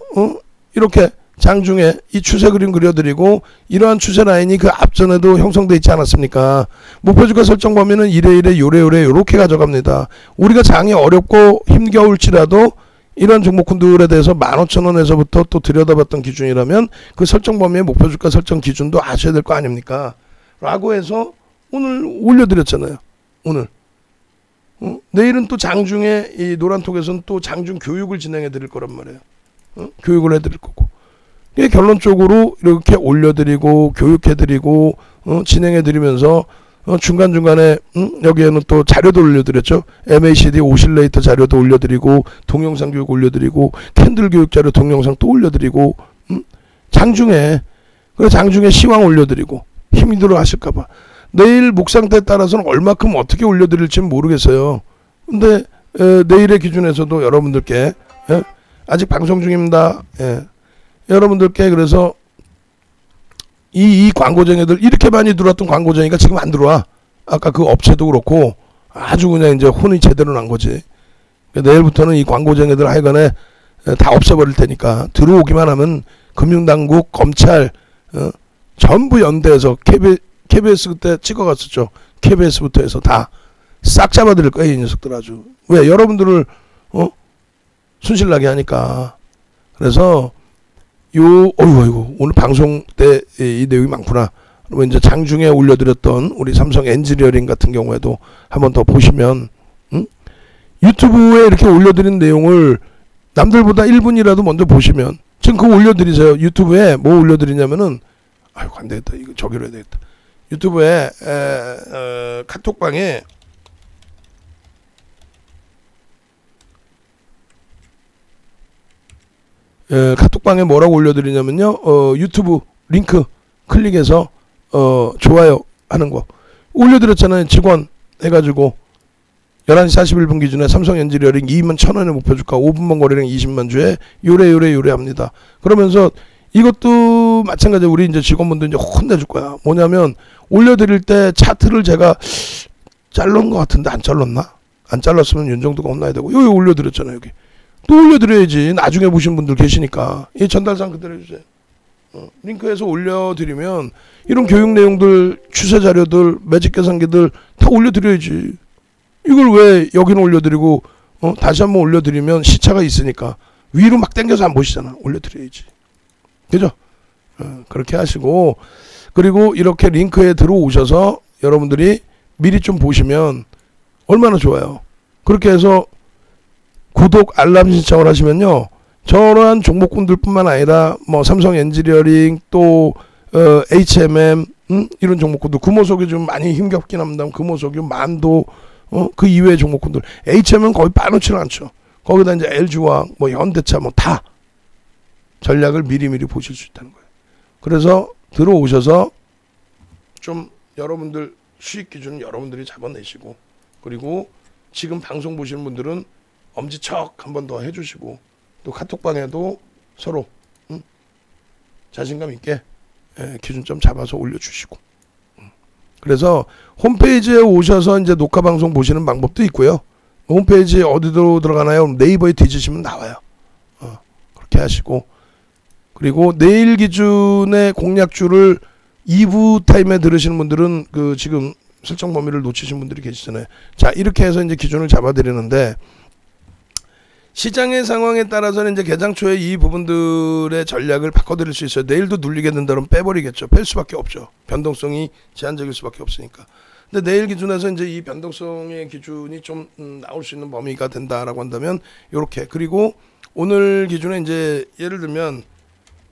Speaker 1: 이렇게 장중에 이 추세 그림 그려드리고 이러한 추세 라인이 그 앞전에도 형성돼 있지 않았습니까? 목표주가 설정 범위는 이래 요래 요렇게 가져갑니다. 우리가 장이 어렵고 힘겨울지라도 이런 종목군들에 대해서 15,000원에서부터 또 들여다봤던 기준이라면 그 설정 범위의 목표주가 설정 기준도 아셔야 될 거 아닙니까? 라고 해서 오늘 올려드렸잖아요. 오늘. 내일은 또 장중에 이 노란톡에서는 또 장중 교육을 진행해 드릴 거란 말이에요. 교육을 해드릴 거고. 결론적으로 이렇게 올려드리고 교육해드리고 진행해드리면서 중간중간에 여기에는 또 자료도 올려드렸죠. MACD 오실레이터 자료도 올려드리고 동영상 교육 올려드리고 캔들 교육 자료 동영상 또 올려드리고 장중에 그래 장중에 시황 올려드리고 힘이 들어 하실까봐 내일 목상태에 따라서는 얼마큼 어떻게 올려드릴지는 모르겠어요. 근데 내일의 기준에서도 여러분들께 아직 방송 중입니다. 여러분들께 그래서 이 광고쟁이들 이렇게 많이 들어왔던 광고쟁이가 지금 안 들어와. 아까 그 업체도 그렇고 아주 그냥 이제 혼이 제대로 난 거지. 내일부터는 이 광고쟁이들 하여간에 다 없애버릴 테니까 들어오기만 하면 금융당국, 검찰 전부 연대해서 KBS 그때 찍어갔었죠. KBS부터 해서 다 싹 잡아드릴 거예요. 이 녀석들 아주. 왜? 여러분들을 순실나게 하니까. 그래서 어이구 오늘 방송 때 이 내용이 많구나. 그러면 이제 장중에 올려드렸던 우리 삼성 엔지니어링 같은 경우에도 한번 더 보시면 유튜브에 이렇게 올려드린 내용을 남들보다 1분이라도 먼저 보시면 지금 그거 올려드리세요. 유튜브에 뭐 올려드리냐면은 아이고 안 되겠다. 이거 저기로 해야 되겠다. 유튜브에 카톡방에 카톡방에 뭐라고 올려드리냐면요. 유튜브 링크 클릭해서 좋아요 하는 거 올려드렸잖아요. 직원 해가지고 11시 41분 기준에 삼성 엔지니어링 21,000원의 목표주가 5분만 거래량 20만 주에 요래 합니다. 그러면서 이것도 마찬가지로 우리 이제 직원분들 이제 혼내줄 거야. 뭐냐면 올려드릴 때 차트를 제가 잘른 것 같은데 안 잘랐나? 안 잘랐으면 윤정도가 혼나야 되고 여기 올려드렸잖아요. 여기 또 올려드려야지. 나중에 보신 분들 계시니까 이 전달상 그대로 해주세요. 링크해서 올려드리면 이런 교육 내용들, 추세 자료들, 매직 계산기들 다 올려드려야지. 이걸 왜 여기는 올려드리고 다시 한번 올려드리면 시차가 있으니까 위로 막 당겨서 안 보시잖아. 올려드려야지. 그죠? 그렇게 하시고 그리고 이렇게 링크에 들어오셔서 여러분들이 미리 좀 보시면 얼마나 좋아요. 그렇게 해서 구독 알람 신청을 하시면요. 저러한 종목군들 뿐만 아니라 뭐 삼성 엔지니어링 또 HMM 이런 종목군들 금호석유 좀 많이 힘겹긴 합니다. 금호석유 만도 그 이외의 종목군들 HM은 거의 빠놓지는 않죠. 거기다 이제 LG와 뭐 현대차 뭐 다 전략을 미리미리 보실 수 있다는 거예요. 그래서 들어오셔서 좀 여러분들 수익 기준은 여러분들이 잡아내시고 그리고 지금 방송 보시는 분들은 엄지척 한 번 더 해주시고 또 카톡방에도 서로 자신감 있게 기준점 잡아서 올려주시고 그래서 홈페이지에 오셔서 이제 녹화 방송 보시는 방법도 있고요. 홈페이지 어디로 들어가나요? 네이버에 뒤지시면 나와요. 그렇게 하시고 그리고 내일 기준의 공략주를 2부 타임에 들으시는 분들은 그 지금 설정 범위를 놓치신 분들이 계시잖아요. 자 이렇게 해서 이제 기준을 잡아드리는데 시장의 상황에 따라서는 이제 개장 초에 이 부분들의 전략을 바꿔드릴 수 있어요. 내일도 눌리게 된다면 빼버리겠죠. 뺄 수밖에 없죠. 변동성이 제한적일 수밖에 없으니까. 근데 내일 기준에서 이제 이 변동성의 기준이 좀 나올 수 있는 범위가 된다라고 한다면 이렇게 그리고 오늘 기준에 이제 예를 들면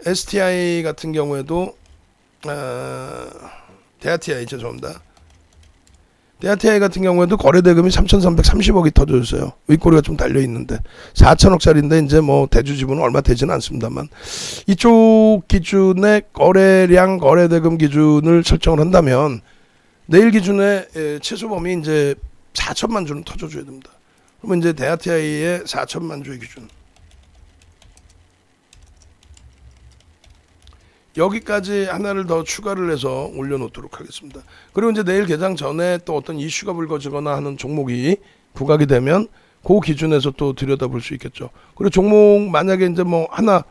Speaker 1: STI 같은 경우에도 대하TI 죄송합니다. 대하TI 같은 경우에도 거래대금이 3,330억이 터졌어요. 윗꼬리가 좀 달려있는데 4천억짜리인데 이제 뭐 대주지분은 얼마 되지는 않습니다만 이쪽 기준의 거래량 거래대금 기준을 설정을 한다면 내일 기준에 최소범위 이제 4천만 주는 터져줘야 됩니다. 그러면 이제 대하TI의 4천만 주의 기준 여기까지 하나를 더 추가를 해서 올려놓도록 하겠습니다. 그리고 이제 내일 개장 전에 또 어떤 이슈가 불거지거나 하는 종목이 부각이 되면 그 기준에서 또 들여다볼 수 있겠죠. 그리고 종목 만약에 이제 뭐 하나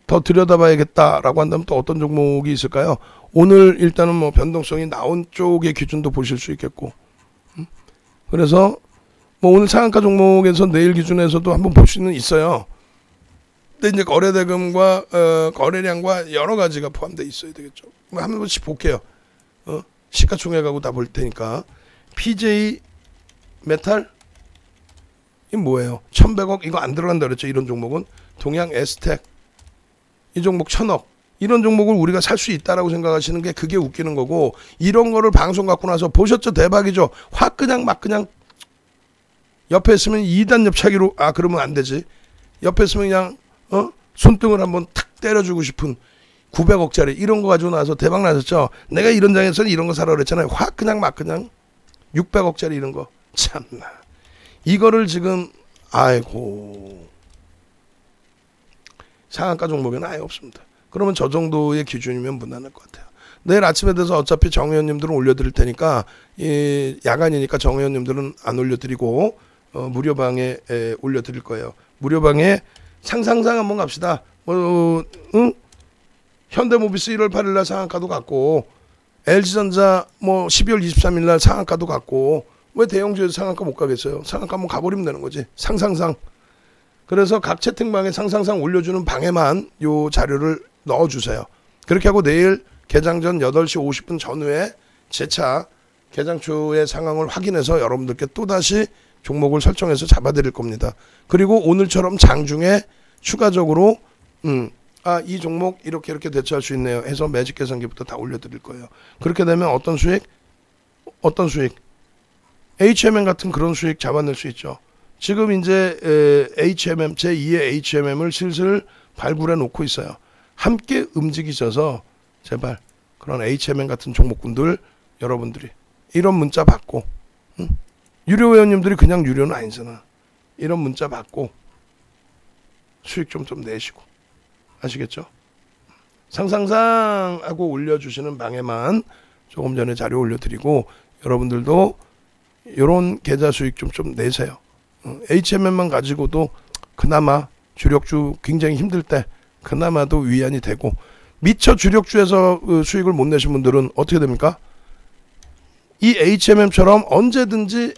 Speaker 1: 더 들여다봐야겠다라고 한다면 또 어떤 종목이 있을까요? 오늘 일단은 뭐 변동성이 나온 쪽의 기준도 보실 수 있겠고, 그래서 뭐 오늘 상한가 종목에서 내일 기준에서도 한번 볼 수는 있어요. 근데 이제 거래대금과 거래량과 여러 가지가 포함되어 있어야 되겠죠. 한 번씩 볼게요. 시가총액하고 다 볼 테니까. PJ 메탈 이 뭐예요? 1100억 이거 안 들어간다 그랬죠. 이런 종목은 동양 에스텍 이 종목 1000억 이런 종목을 우리가 살 수 있다라고 생각하시는 게 그게 웃기는 거고, 이런 거를 방송 갖고 나서 보셨죠? 대박이죠. 확 그냥 막 그냥 옆에 있으면 2단 옆차기로 그러면 안 되지. 옆에 있으면 그냥 손등을 한번 탁 때려주고 싶은 900억짜리 이런 거 가지고 나서 대박 나셨죠. 내가 이런 장에서는 이런 거 사라 그랬잖아요. 확 그냥 막 그냥 600억짜리 이런 거 참나. 이거를 지금 아이고 상한가 종목에는 아예 없습니다. 그러면 저 정도의 기준이면 무난할 것 같아요. 내일 아침에 돼서 어차피 정 의원님들은 올려드릴 테니까 야간이니까 정 의원님들은 안 올려드리고 무료방에 올려드릴 거예요. 무료방에 상상상 한번 갑시다. 현대모비스 1월 8일 날 상한가도 갔고, LG전자 뭐 12월 23일 날 상한가도 갔고, 왜 대형주에서 상한가 못 가겠어요? 상한가 한번 가버리면 되는 거지. 상상상. 그래서 각 채팅방에 상상상 올려주는 방에만 요 자료를 넣어주세요. 그렇게 하고 내일 개장 전 8시 50분 전후에 재차 개장 초의 상황을 확인해서 여러분들께 또다시 종목을 설정해서 잡아드릴 겁니다. 그리고 오늘처럼 장중에 추가적으로 이 종목 이렇게 대처할 수 있네요 해서 매직 계산기부터 다 올려드릴 거예요. 그렇게 되면 어떤 수익? HMM 같은 그런 수익 잡아낼 수 있죠. 지금 이제 HMM 제2의 HMM을 슬슬 발굴해 놓고 있어요. 함께 움직이셔서 제발 그런 HMM 같은 종목군들 여러분들이 이런 문자 받고, 유료 회원님들이 그냥 유료는 아니잖아. 이런 문자 받고 수익 좀 내시고, 아시겠죠? 상상상 하고 올려주시는 방에만 조금 전에 자료 올려드리고, 여러분들도 이런 계좌 수익 좀 내세요. HMM만 가지고도 그나마 주력주 굉장히 힘들 때 그나마도 위안이 되고, 미처 주력주에서 수익을 못 내신 분들은 어떻게 됩니까? 이 HMM처럼 언제든지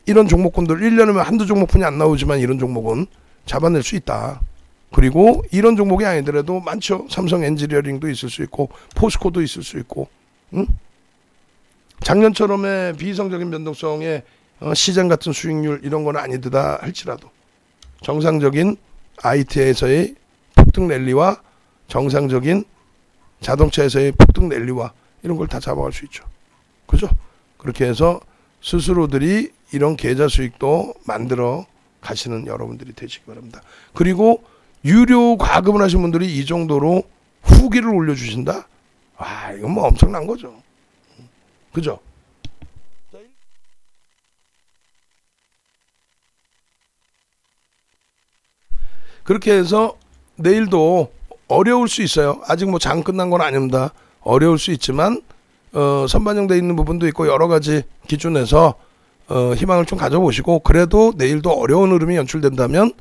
Speaker 1: 이런 종목군들 1년이면 한두 종목뿐이 안 나오지만 이런 종목은 잡아낼 수 있다. 그리고 이런 종목이 아니더라도 많죠. 삼성 엔지니어링도 있을 수 있고 포스코도 있을 수 있고, 작년처럼의 비이성적인 변동성의 시장 같은 수익률 이런 건 아니더라 할지라도 정상적인 IT에서의 폭등 랠리와 정상적인 자동차에서의 폭등 랠리와 이런 걸 다 잡아갈 수 있죠. 그죠? 그렇게 해서 스스로들이 이런 계좌 수익도 만들어 가시는 여러분들이 되시기 바랍니다. 그리고 유료 과금을 하신 분들이 이 정도로 후기를 올려주신다? 이건 뭐 엄청난 거죠. 그죠? 그렇게 해서 내일도 어려울 수 있어요. 아직 뭐 장 끝난 건 아닙니다. 어려울 수 있지만 선반영되어 있는 부분도 있고 여러 가지 기준에서 희망을 좀 가져보시고, 그래도 내일도 어려운 흐름이 연출된다면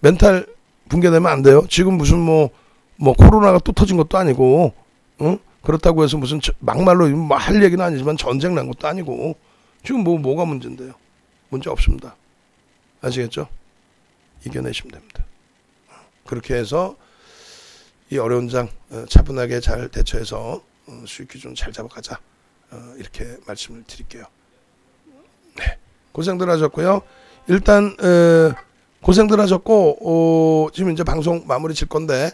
Speaker 1: 멘탈 붕괴되면 안 돼요. 지금 무슨 뭐 코로나가 또 터진 것도 아니고, 그렇다고 해서 무슨 막말로 뭐 할 얘기는 아니지만 전쟁 난 것도 아니고, 지금 뭐가 문제인데요? 문제 없습니다. 아시겠죠? 이겨내시면 됩니다. 그렇게 해서 이 어려운 장 차분하게 잘 대처해서 수익 기준 잘 잡아가자, 이렇게 말씀을 드릴게요. 네, 고생들 하셨고요. 일단 고생들 하셨고 지금 이제 방송 마무리 칠 건데